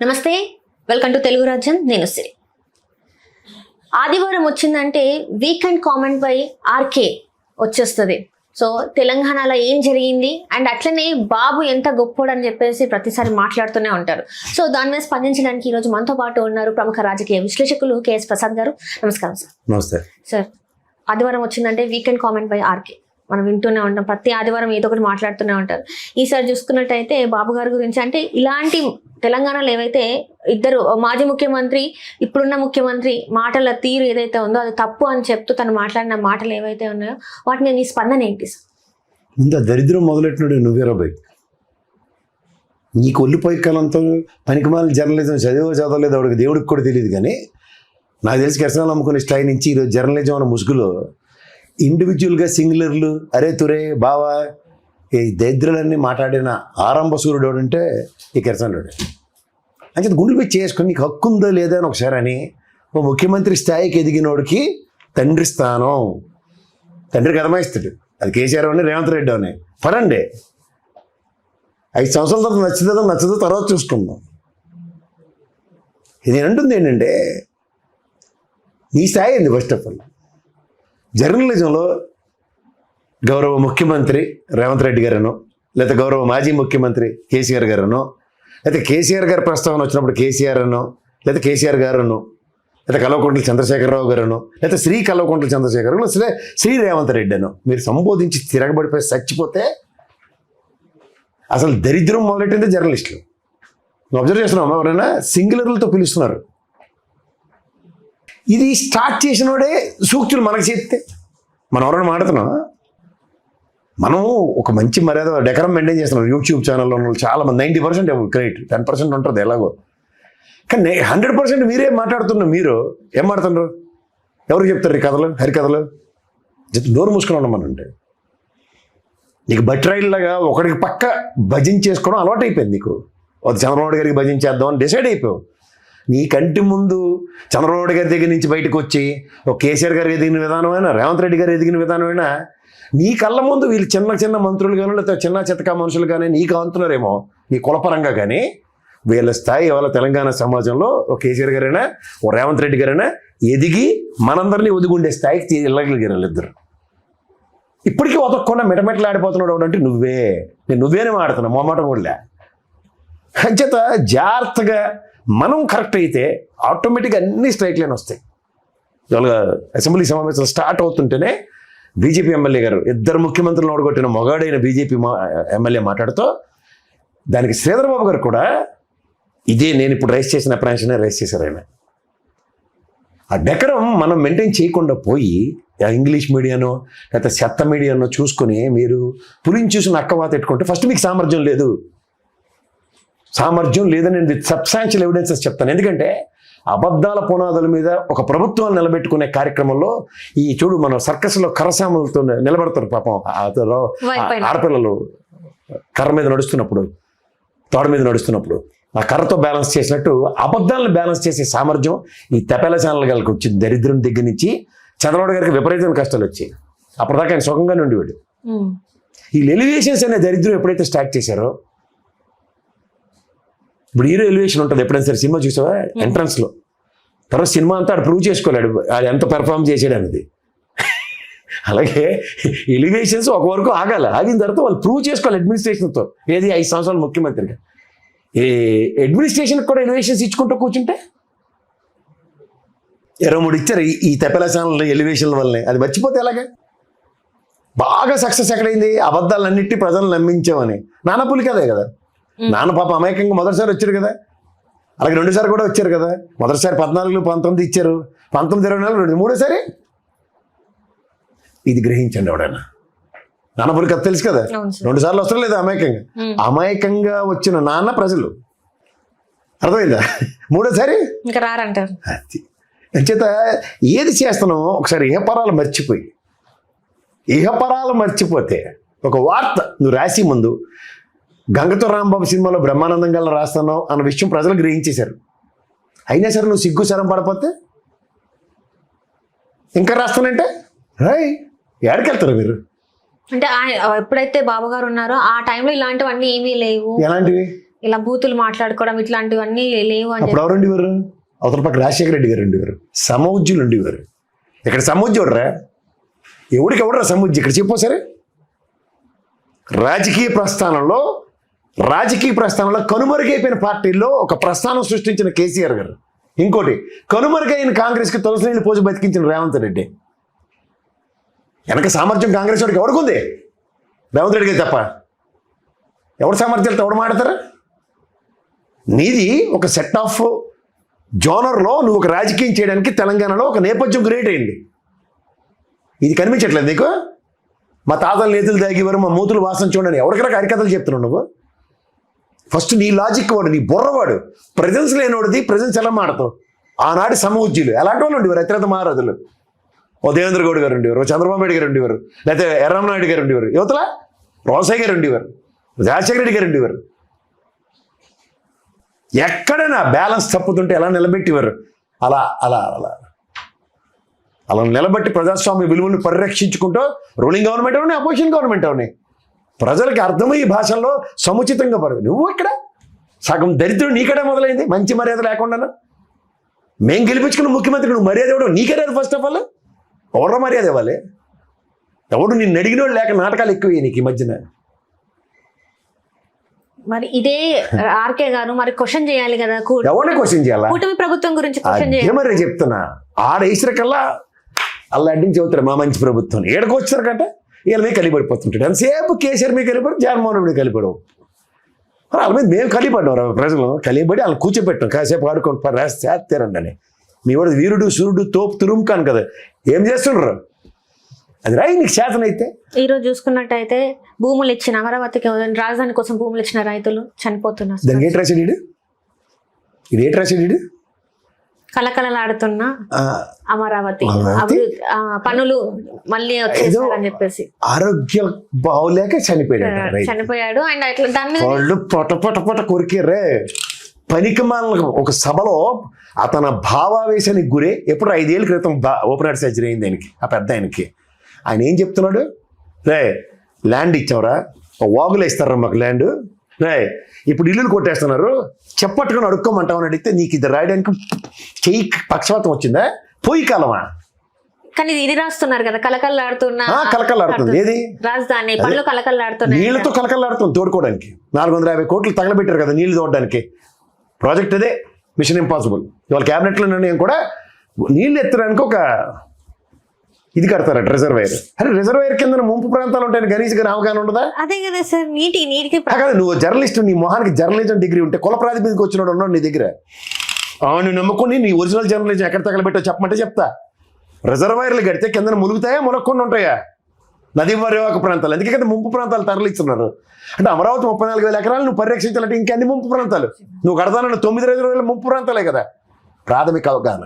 నమస్తే, welcome to Telugu రాజ్యం. నేను సిరి. ఆదివారం వచ్చిందంటే వీకెండ్ కామెంట్ బై ఆర్కే వచ్చేస్తుంది. సో తెలంగాణలో ఏం జరిగింది అండ్ అట్లనే బాబు ఎంత గొప్పోడు అని చెప్పేసి ప్రతిసారి మాట్లాడుతూనే ఉంటారు. సో దాని మీద స్పందించడానికి ఈరోజు మనతో పాటు ఉన్నారు ప్రముఖ రాజకీయ విశ్లేషకులు కేఎస్ ప్రసాద్ గారు. నమస్కారం సార్. నమస్తే సార్. ఆదివారం వచ్చిందంటే వీకెండ్ కామెంట్ బై ఆర్కే మనం వింటూనే ఉంటాం. ప్రతి ఆదివారం ఏదో ఒకటి మాట్లాడుతూనే ఉంటారు. ఈసారి చూసుకున్నట్టయితే బాబు గారి గురించి అంటే ఇలాంటి తెలంగాణలో ఏవైతే ఇద్దరు మాజీ ముఖ్యమంత్రి ఇప్పుడున్న ముఖ్యమంత్రి మాటల తీరు ఏదైతే ఉందో అది తప్పు అని చెప్తూ తను మాట్లాడిన మాటలు ఏవైతే ఉన్నాయో వాటిని నీ స్పందన ఏంటి సార్? ముందు దరిద్రం మొదలెట్టినాడు నువ్వేరా బై. నీకు ఒళ్ళిపోయి కాలంతో పనికిమాల జర్నలిజం చదవలేదు వాడికి దేవుడికి కూడా తెలియదు. కానీ నాకు తెలిసి కిరసనాలు అమ్ముకునే స్టైల్ నుంచి ఈరోజు జర్నలిజం అన్న ముసుగులో ఇండివిజువల్గా సింగులర్లు అరే తురే బావా ఈ దరిద్రులన్నీ మాట్లాడిన ఆరంభ సూర్యుడు అంటే ఈ కిరసనాడు అంటే గుండెలు పెట్టి చేసుకొని నీకు హక్కు ఉందో లేదా అని ఒకసారి అని ఓ ముఖ్యమంత్రి స్థాయికి ఎదిగినోడికి తండ్రి స్థానం తండ్రికి అదమాయిస్తాడు. అది కేసీఆర్ అని రేవంత్ రెడ్డి అని పడండి 5 సంవత్సరాల తర్వాత నచ్చదో తర్వాత చూసుకుందాం. ఇది అంటుంది ఏంటంటే నీ స్థాయి ఏంది? ఫస్ట్ ఆఫ్ ఆల్ జర్నలిజంలో గౌరవ ముఖ్యమంత్రి రేవంత్ రెడ్డి గారనో లేకపోతే గౌరవ మాజీ ముఖ్యమంత్రి కేసీఆర్ గారనో లేకపోతే కేసీఆర్ గారి ప్రస్తావన వచ్చినప్పుడు కేసీఆర్ అనో లేకపోతే కేసీఆర్ గారనో లేకపోతే కల్వకుంట్ల చంద్రశేఖరరావు గారనో లేకపోతే శ్రీ కల్వకుంట్ల చంద్రశేఖరరావు లేకపోతే శ్రీ రేవంత్ రెడ్డి అనో మీరు సంబోధించి తిరగబడిపోయి చచ్చిపోతే అసలు దరిద్రం మొదలెట్టిందే జర్నలిస్టులు. నువ్వు అబ్జర్వ్ చేస్తున్నావు ఎవరైనా సింగులర్లతో పిలుస్తున్నారు. ఇది స్టార్ట్ చేసినోడే సూక్తులు మనకు చేస్తే మనం ఎవరైనా మాడుతున్నాం. మనం ఒక మంచి మర్యాద డెకరం మెయింటైన్ చేస్తున్నాం. యూట్యూబ్ ఛానల్లో చాలా మంది 90% క్రెడిట్ 10% ఉంటుంది ఎలాగో. కానీ 100% మీరే మాట్లాడుతున్నారు. మీరు ఏం మాడుతున్నారు? ఎవరికి చెప్తారు ఈ కథలు హరికథలు? నోరు మూసుకొని ఉండమనంటే నీకు బట్రాయిల్లాగా ఒకడికి పక్క భజన చేసుకోవడం అలవాటు అయిపోయింది. నీకు చంద్రబాబు గారికి భజన చేద్దామని డిసైడ్ అయిపోయావు. నీ కంటి ముందు చంద్రబాబు గారి దగ్గర నుంచి బయటకు వచ్చి ఒక కేసీఆర్ గారు ఎదిగిన విధానమైనా రేవంత్ రెడ్డి గారు ఎదిగిన విధానమైనా నీ కళ్ళ ముందు వీళ్ళు చిన్న మంత్రులు కానీ లేకపోతే చిన్న చితకా మనుషులు కానీ నీకు అంటున్నారేమో నీ కులపరంగా. కానీ వీళ్ళ స్థాయి వాళ్ళ తెలంగాణ సమాజంలో ఒక కేసీఆర్ గారైనా ఓ రేవంత్ రెడ్డి గారైనా ఎదిగి మనందరినీ ఒదిగుండే స్థాయికి వెళ్ళగలిగారు వాళ్ళిద్దరు. ఇప్పటికీ ఒదక్కుండా మిటమిటలాడిపోతున్నాడు అంటే నువ్వేనే మాడుతున్నావు మొహమాటం కూడా. అంచేత జాగ్రత్తగా మనం కరెక్ట్ అయితే ఆటోమేటిక్గా అన్ని స్ట్రైక్ లైన్ వస్తాయి. ఇవాళ అసెంబ్లీ సమావేశాలు స్టార్ట్ అవుతుంటేనే బీజేపీ ఎమ్మెల్యే గారు ఇద్దరు ముఖ్యమంత్రులను ఓడగొట్టిన మొగాడైన బీజేపీ ఎమ్మెల్యే మాట్లాడుతూ దానికి శ్రీధర్ బాబు గారు కూడా ఇదే నేను ఇప్పుడు రైస్ చేసిన అప్రాన్షనే రైస్ చేశారు. ఆయన ఆ డెకరం మనం మెయింటైన్ చేయకుండా పోయి ఇంగ్లీష్ మీడియానో లేకపోతే చెత్త మీడియానో చూసుకొని మీరు పులిని చూసి నక్కవాత పెట్టుకుంటే ఫస్ట్ మీకు సామర్థ్యం లేదని నేను విత్ సబ్స్టాన్షియల్ ఎవిడెన్సెస్ చెప్తాను. ఎందుకంటే అబద్ధాల పునాదుల మీద ఒక ప్రభుత్వాన్ని నిలబెట్టుకునే కార్యక్రమంలో ఈ చూడు మనం సర్కస్లో కర్రసాములతో నిలబడతారు పాపం ఆడపిల్లలు కర్ర మీద నడుస్తున్నప్పుడు తోడ మీద నడుస్తున్నప్పుడు ఆ కర్రతో బ్యాలెన్స్ చేసినట్టు అబద్ధాలను బ్యాలెన్స్ చేసే సామర్థ్యం ఈ తెపేల ఛానల్ గారికి వచ్చింది. దరిద్రం దగ్గర నుంచి చంద్రబాబు గారికి విపరీతమైన కష్టాలు వచ్చాయి. అప్పటిదాకా ఆయన సుఖంగానే ఉండేవాడు. ఈ ఎలివేషన్స్ అనే దరిద్రం ఎప్పుడైతే స్టార్ట్ చేశారో ఇప్పుడు హీరో ఎలివేషన్ ఉంటుంది. ఎప్పుడైనా సరే సినిమా చూసావా ఎంట్రన్స్లో తర్వాత సినిమా అంతా ఆడు ప్రూవ్ చేసుకోలేడు అది ఎంత పెర్ఫార్మ్ చేసాడు అనేది. అలాగే ఎలివేషన్స్ ఒక వరకు ఆగిన తర్వాత వాళ్ళు ప్రూవ్ చేసుకోవాలి అడ్మినిస్ట్రేషన్తో. ఏది 5 సంవత్సరాలు ముఖ్యమంత్రిగా ఏ అడ్మినిస్ట్రేషన్కి కూడా ఎలివేషన్స్ ఇచ్చుకుంటూ కూర్చుంటే 23 ఇచ్చారు ఈ తెపల ఛానల్ ఎలివేషన్ల వల్లనే. అది మర్చిపోతే ఎలాగే బాగా సక్సెస్ ఎక్కడైంది? అబద్ధాలన్నిటి ప్రజలను నమ్మించామని. నానపులి కదే కదా. నాన్న పాప అమాయకంగా మొదటిసారి వచ్చారు కదా, అలాగే 2సారి కూడా వచ్చారు కదా. మొదటిసారి 14, 19 ఇచ్చారు, 19, 24, మూడోసారి ఇది గ్రహించండి ఎవడైనా. నాన్నపురి కథ తెలుసు కదా, 2 సార్లు వస్తారు లేదా అమాయకంగా వచ్చిన నాన్న ప్రజలు అర్థమైందా? మూడోసారి ఇంకా రారంటారు. అంచేత ఏది చేస్తున్నామో ఒకసారి ఇహపరాలు మర్చిపోతే ఒక వార్త నువ్వు రాసి ముందు గంగతో రాంబాబు సినిమాలో బ్రహ్మానందం గల రాస్తున్నావు అన్న విషయం ప్రజలు గ్రహించేశారు. అయినా సరే నువ్వు సిగ్గు శరం పడపోతే ఇంకా రాస్తానంటే ఏడకెళ్తారు మీరు? అంటే ఎప్పుడైతే బాబు గారు ఉన్నారో ఆ టైంలో ఇలాంటివన్నీ ఏమీ లేవు. ఎలాంటివి? ఇలా బూతులు మాట్లాడుకోవడం ఇట్లాంటివన్నీ లేవు అని అప్పుడు ఎవరు ఉండేవారు? అవతల పక్క రాజశేఖర రెడ్డి గారు ఉండేవారు, సమౌజ్యులు ఉండేవారు. ఇక్కడ సమౌజ్యుడురా, ఎవడికి ఎవడరా సమౌజ్యం? ఇక్కడ చెప్పు సరే. రాజకీయ ప్రస్థానంలో కనుమరుగైపోయిన పార్టీల్లో ఒక ప్రస్థానం సృష్టించిన కేసీఆర్ గారు, ఇంకోటి కనుమరుగైన కాంగ్రెస్కి తులసి నీళ్ళు పోసి బతికించిన రేవంత్ రెడ్డి. వెనక సామర్థ్యం కాంగ్రెస్ వాడికి ఎవడుకుంది? రేవంత్ రెడ్డి గారు తప్ప. ఎవరి సామర్థ్యాలతో ఎవడు మాడతారా? నీది ఒక సెట్ ఆఫ్ జోనర్లో నువ్వు ఒక రాజకీయం చేయడానికి తెలంగాణలో ఒక నేపథ్యం క్రియేట్ అయింది. ఇది కనిపించట్లేదు నీకు? మా తాతలు నేతులు దాగేవారు, మా మూతులు వాసన చూడని ఎవరికైనా హరికథలు చెప్తున్నావు నువ్వు. ఫస్ట్ నీ లాజిక్ వాడు, నీ బుర్రవాడు, ప్రజెన్స్ లేనివాడిది ప్రజెన్స్ ఎలా మాడతావు? ఆనాడు సమూజ్యులు ఎలాంటి వాళ్ళు ఉండేవారు? అత్యంత మహారాజులు. ఓ దేవేంద్ర గౌడ్ గారు ఉండేవారు, చంద్రబాబు నాయుడు గారు ఉండేవారు, లేకపోతే ఎర్రమనాయుడు గారు ఉండేవారు, యువతల రోసయ్య గారు ఉండేవారు, రాజశేఖర రెడ్డి గారు ఉండేవారు. ఎక్కడైనా బ్యాలెన్స్ తప్పుతుంటే ఎలా నిలబెట్టేవారు? అలా అలా అలా అలా నిలబెట్టి ప్రజాస్వామ్య విలువలను పరిరక్షించుకుంటూ రూలింగ్ గవర్నమెంట్ అవునాయి, అపోజిషన్ గవర్నమెంట్ అవునాయి, ప్రజలకి అర్థమయ్యే భాషల్లో సముచితంగా పడదు. నువ్వు ఇక్కడ సగం దరిద్రం నీకడే మొదలైంది, మంచి మర్యాద లేకుండా. మేము గెలిపించుకున్న ముఖ్యమంత్రి నువ్వు మర్యాద ఇవ్వడం నీకే రాదు. ఫస్ట్ ఆఫ్ ఆల్ ఎవరో మర్యాద ఇవ్వాలి? ఎవడు నిన్ను అడిగినోడు లేక నాటకాలు ఎక్కువ నీకు ఈ మధ్యన. మరి ఇదే ఆర్కే గారు మరి క్వశ్చన్ చేయాలి కదా, ఎవరిని క్వశ్చన్ చేయాలా? కూటమి ప్రభుత్వం గురించి క్వశ్చన్ చేయాలి. మరి చెప్తున్నా, ఆడ వేసిరకల్లా అలా అడ్డించి చెబుతారు మా మంచి ప్రభుత్వం. ఏడకు వచ్చారు కంటే వీళ్ళ మీద కలిపడిపోతుంటాడు. ఎంతసేపు కేసీఆర్ మీద కలిపడు, జగన్మోహన్ రెడ్డి కలిపడు. వాళ్ళ మీద మేము కలిపడ్డాం, ప్రజలు కలిపడి వాళ్ళని కూర్చోబెట్టాం, కాసేపు ఆడుకొని చేస్తారండి అని. మీ వాడు వీరుడు సూర్యుడు తోపు తురుముకాను కదా, ఏం చేస్తుండ్రు? అది రాయి నీకు శాతం అయితే. ఈ రోజు చూసుకున్నట్టయితే భూములు ఇచ్చిన అమరావతికి రాజధాని కోసం భూములు ఇచ్చిన రైతులు చనిపోతున్నారు. దానికి ఏంటి రాశాడు ఇది ఏంటి రాశాడు? కలకలలాడుతున్న అమరావతి పనులు మళ్ళీ వచ్చేసారని చెప్పేసి ఆరోగ్యం బాగులేక చనిపోయాడు. అండ్ అట్లా దాని మీద వాళ్ళు పొట కొరికారే. పనికి మాలిన ఒక సభలో అతని భావావేశానికి గురే. ఎప్పుడు 5 ఏళ్ళ క్రితం ఓపెన్ హార్ట్ సర్జరీ అయింది ఆయనకి, ఆ పెద్ద ఆయనకి. ఆయన ఏం చెప్తున్నాడు? రే ల్యాండ్ ఇచ్చావురా, వాగులు ఇస్తారా మాకు ల్యాండ్, రే ఇప్పుడు ఇల్లులు కొట్టేస్తున్నారు, చెప్పట్టుకుని అడుక్కోమంటామని అడిగితే నీకు ఇది రాయడానికి చెయ్యి పక్షవాతం వచ్చిందా? పోయి కాలమా? కానీ ఇది రాస్తున్నారు కదా, కలకల్లాడుతుంది. ఏది రాజధాని పనులు కలకల్లాడుతున్నాయి, నీళ్లతో కలకల్లాడుతుంది. తోడుకోవడానికి 450 కోట్లు తగలబెట్టారు కదా నీళ్లు తోడడానికి. ప్రాజెక్ట్ అదే మిషన్ ఇంపాసిబుల్. ఇవాళ క్యాబినెట్లో నిర్ణయం కూడా నీళ్ళు ఎత్తడానికి ఒక ఇది కడతారట, రిజర్వాయర్. అరే రిజర్వాయర్ కింద ముంపు ప్రాంతాలు ఉంటాయని గణేష్గా అవగాహన ఉండదా? అదే కదా సార్, నీటికి కదా. నువ్వు జర్నలిస్ట్, నీ మొహానికి జర్నలిజం డిగ్రీ ఉంటే కుల ప్రాతిపదిక వచ్చినాడు ఉన్నాడు నీ దగ్గర. నువ్వు నమ్ముకుని నీ ఒరిజినల్ జర్నలిజం ఎక్కడ తగలబెట్టో చెప్పమంటే చెప్తా. రిజర్వాయర్లు కడితే కింద ములుగుతాయా మునక్కుండా ఉంటాయా? నదీ పరివాహక ప్రాంతాలు, అందుకే కదా ముంపు ప్రాంతాలు తరలిస్తున్నారు. అంటే అమరావతి 34,000 ఎకరాలు నువ్వు పరిరక్షించాలంటే ఇంకెన్ని ముంపు ప్రాంతాలు నువ్వు కడతానన్న 9 రిజర్వాయర్లు ముంపు ప్రాంతాలే కదా. ప్రాథమిక అవగాహన,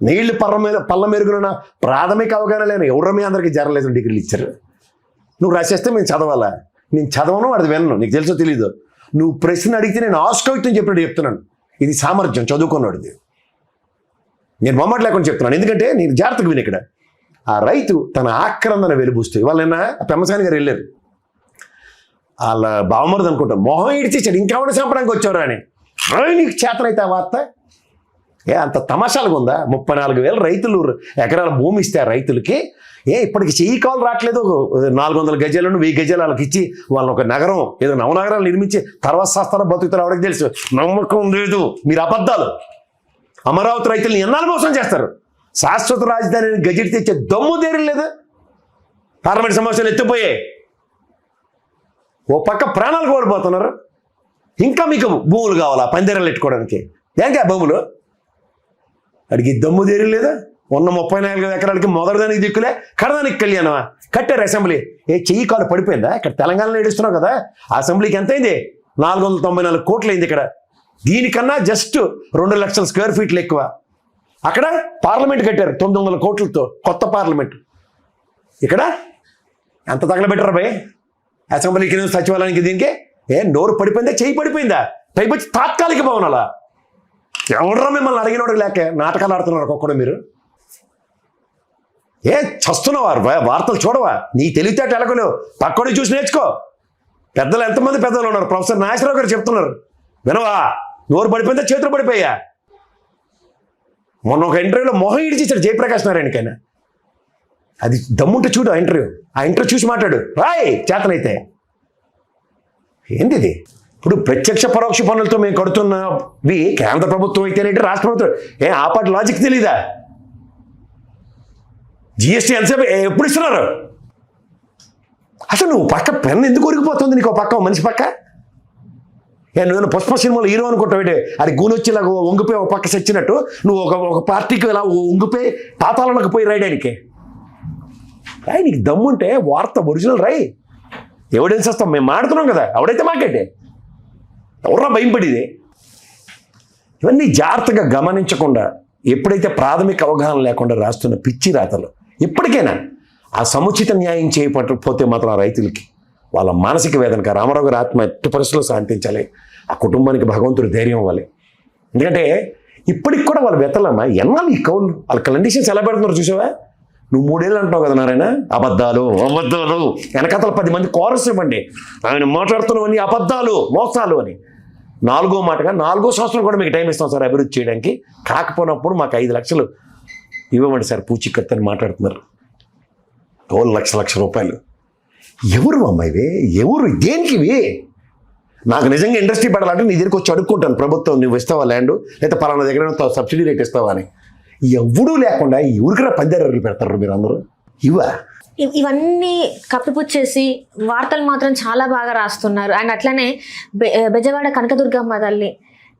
నీళ్లు పళ్ళ మెరుగున ప్రాథమిక అవగాహన లేని ఎవరు మీ అందరికీ జర్నలిజం డిగ్రీలు ఇచ్చారు? నువ్వు రాసేస్తే మేము చదవాలా? నేను చదవను, అది వినను, నీకు తెలుసో తెలీదు. నువ్వు ప్రశ్న అడిగితే నేను ఆస్కవిత్వం చెప్పినట్టు చెప్తున్నాను. ఇది సామర్థ్యం, చదువుకున్నాడుది. నేను మొమ్మట లేకుండా చెప్తున్నాను, ఎందుకంటే నేను జాగ్రత్తగా విని. ఇక్కడ ఆ రైతు తన ఆక్రందన వెలుబూస్తూ ఇవాళ నిన్న పెమ్మసాని గారు వెళ్ళారు. వాళ్ళ బావమరుది అనుకుంటాను, మొహం ఇడిచేసాడు, ఇంకెవడ చంపడానికి వచ్చారు అని. నీకు చేతనైతే ఆ వార్త అంత తమాషాలుగా ఉందా? 34,000 రైతులు ఎకరాల భూమి ఇస్తే ఆ రైతులకి ఇప్పటికి చెయ్యి కాలు రావట్లేదు. 400 గజాలను 1000 గజాలు వాళ్ళకి ఇచ్చి వాళ్ళని ఒక నగరం, ఏదో నవనగరాలు నిర్మించి తర్వాత శాస్త్రాలు బతుకుతారు. ఆవిడకి తెలుసు నమ్మకం లేదు, మీరు అబద్ధాలు. అమరావతి రైతుల్ని ఎన్నాళ్ళు మోసం చేస్తారు? శాశ్వత రాజధాని గజెట్ తెచ్చే దమ్ము దేరం లేదు. పార్లమెంట్ సమస్యలు ఎత్తిపోయాయి, ఓ పక్క ప్రాణాలు కోల్పోతున్నారు, ఇంకా మీకు భూములు కావాలా పందిరాలు పెట్టుకోవడానికి? ఏంటి ఆ భూములు అడిగి దమ్ము దేరం లేదా? ఉన్న 34 ఎకరాలకి మొదటిదానికి దిక్కులే, కడదానికి కళ్యాణమా? కట్టారు అసెంబ్లీ. చెయ్యి కాలు పడిపోయిందా? ఇక్కడ తెలంగాణలో ఏడుస్తున్నావు కదా, అసెంబ్లీకి ఎంత అయింది? 494 కోట్లు అయింది. ఇక్కడ దీనికన్నా జస్ట్ 2 లక్షల స్క్వేర్ ఫీట్లు ఎక్కువ. అక్కడ పార్లమెంట్ కట్టారు 900 కోట్లతో, కొత్త పార్లమెంట్. ఇక్కడ ఎంత తగలబెట్టారు భయ్? అసెంబ్లీకి సచివాలయానికి దీనికి నోరు పడిపోయిందా? చెయ్యి పడిపోయిందా? పైపొచ్చి తాత్కాలిక భవనాలా? ఎవడరా మిమ్మల్ని అడిగినోడు లేక నాటకాలు ఆడుతున్నారు ఒక్కొక్కడు. మీరు చస్తున్నావా? వార్తలు చూడవా? నీ తెలివితేట ఎలాగలేవు, పక్కడి చూసి నేర్చుకో. పెద్దలు ఎంతమంది పెద్దలు ఉన్నారు. ప్రొఫెసర్ నాగేశ్వరరావు గారు చెప్తున్నారు, వినవా, నోరు పడిపోయిందా చేతులు పడిపోయా. మొన్న ఒక ఇంటర్వ్యూలో మొహం ఇడిచేశాడు జయప్రకాష్ నారాయణకైనా. అది దమ్ముంటే చూడు ఆ ఇంటర్వ్యూ చూసి మాట్లాడు రాయ్ చేతనైతే. ఏంది ఇది? ఇప్పుడు ప్రత్యక్ష పరోక్ష పనులతో మేము కడుతున్నవి కేంద్ర ప్రభుత్వం అయితేనేంటి రాష్ట్ర ప్రభుత్వం, ఆ పాటి లాజిక్ తెలీదా? జిఎస్టీ ఎంతసేపు ఎప్పుడు ఇస్తున్నారు? అసలు నువ్వు పక్క పెన్ను ఎందుకు ఉరిగిపోతుంది నీకు? పక్క మనిషి పక్క నువ్వు పుష్ప సినిమాలో హీరో అనుకుంటావు. అది గూనొచ్చేలాగా వంగిపోయి ఒక పక్క చచ్చినట్టు నువ్వు ఒక పార్టీకి ఇలా వంగిపోయి పాతాళంలోకి పోయి రాయడానికి. నీకు దమ్ముంటే వార్త ఒరిజినల్ రాయి, ఎవిడెన్స్ వస్తాం. మేము మాడుతున్నాం కదా, ఎవడైతే మాట్లాడే ఎవరన్నా భయం పడిదే. ఇవన్నీ జాగ్రత్తగా గమనించకుండా ఎప్పుడైతే ప్రాథమిక అవగాహన లేకుండా రాస్తున్న పిచ్చి రాతలు, ఇప్పటికైనా ఆ సముచిత న్యాయం చేయకపోతే మాత్రం ఆ రైతులకి వాళ్ళ మానసిక వేదనక రామారావు గారి ఆత్మ ఎట్టి పరిస్థితుల్లో శాంతించాలి. ఆ కుటుంబానికి భగవంతుడు ధైర్యం ఇవ్వాలి. ఎందుకంటే ఇప్పటికి కూడా వాళ్ళ వెతలమ్మా ఎన్నాళ్ళు ఈ కౌలు వాళ్ళ కండిషన్స్ ఎలా పెడుతున్నారు చూసావా? నువ్వు 3 ఏళ్ళు అంటావు కదా నారాయణ, అబద్ధాలు వెనకతల 10 మంది కోరస్ ఇవ్వండి, ఆయన మాట్లాడుతున్నవన్నీ అబద్ధాలు మోసాలు అని. 4వ మాటగా 4వ సంవత్సరం కూడా మీకు టైం ఇస్తాం సార్ అభివృద్ధి చేయడానికి, కాకపోయినప్పుడు మాకు 5 లక్షలు ఇవ్వమండి సార్ పూచికత్తు అని మాట్లాడుతున్నారు. కౌలు లక్ష రూపాయలు. ఎవరు అమ్మాయివే? ఎవరు దేనికి ఇవి? నాకు నిజంగా ఇండస్ట్రీ పడాలంటే నీ దగ్గరికి వచ్చి అడుక్కుంటాను, ప్రభుత్వం నువ్వు ఇస్తావా ల్యాండ్, లేకపోతే పలానా దగ్గర సబ్సిడీ రేట్ ఇస్తావా అని. ఎవడూ లేకుండా ఈ ఊరికరా పందేరు పెడతారు మీరు అందరూ. ఇవన్నీ కప్పిపుచ్చేసి వార్తలు మాత్రం చాలా బాగా రాస్తున్నారు. అండ్ అట్లనే బెజవాడ కనకదుర్గమ్మ తల్లి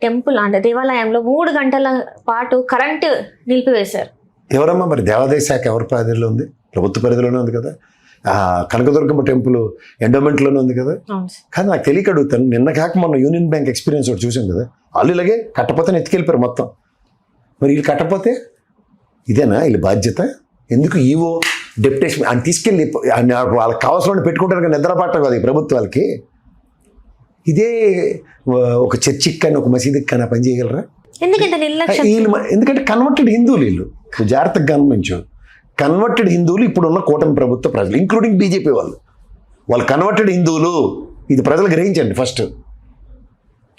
టెంపుల్ అంటే దేవాలయంలో 3 గంటల పాటు కరెంటు నిలిపివేశారు. ఎవరమ్మా మరి? దేవాదాయ శాఖ ఎవరి పరిధిలో ఉంది? ప్రభుత్వ పరిధిలోనే ఉంది కదా. కనకదుర్గమ్మ టెంపుల్ ఎండోమెంట్లోనే ఉంది కదా. కానీ నాకు తెలియక అడుగుతాను, నిన్న కాక మొన్న యూనియన్ బ్యాంక్ ఎక్స్పీరియన్స్ ఒకటి చూసాం కదా, వాళ్ళు ఇలాగే కట్టపోతే ఎత్తుకెళ్ళిపోయారు మొత్తం. మరి వీళ్ళు కట్టపోతే ఇదేనా వీళ్ళ బాధ్యత? ఎందుకు ఈవో డెప్యుటేషన్ అని తీసుకెళ్ళి వాళ్ళకి కావాల్సిన పెట్టుకుంటారు కదా, నిద్రపాట కదా ఈ ప్రభుత్వాలకి. ఇదే ఒక చర్చికి కానీ ఒక మసీదుకి కానీ పని చేయగలరా? ఎందుకంటే కన్వర్టెడ్ హిందువులు వీళ్ళు. జాగ్రత్తగా గమనించు, కన్వర్టెడ్ హిందువులు ఇప్పుడున్న కూటమి ప్రభుత్వ ప్రజలు, ఇంక్లూడింగ్ బీజేపీ వాళ్ళు కన్వర్టెడ్ హిందువులు. ఇది ప్రజలు గ్రహించండి. ఫస్ట్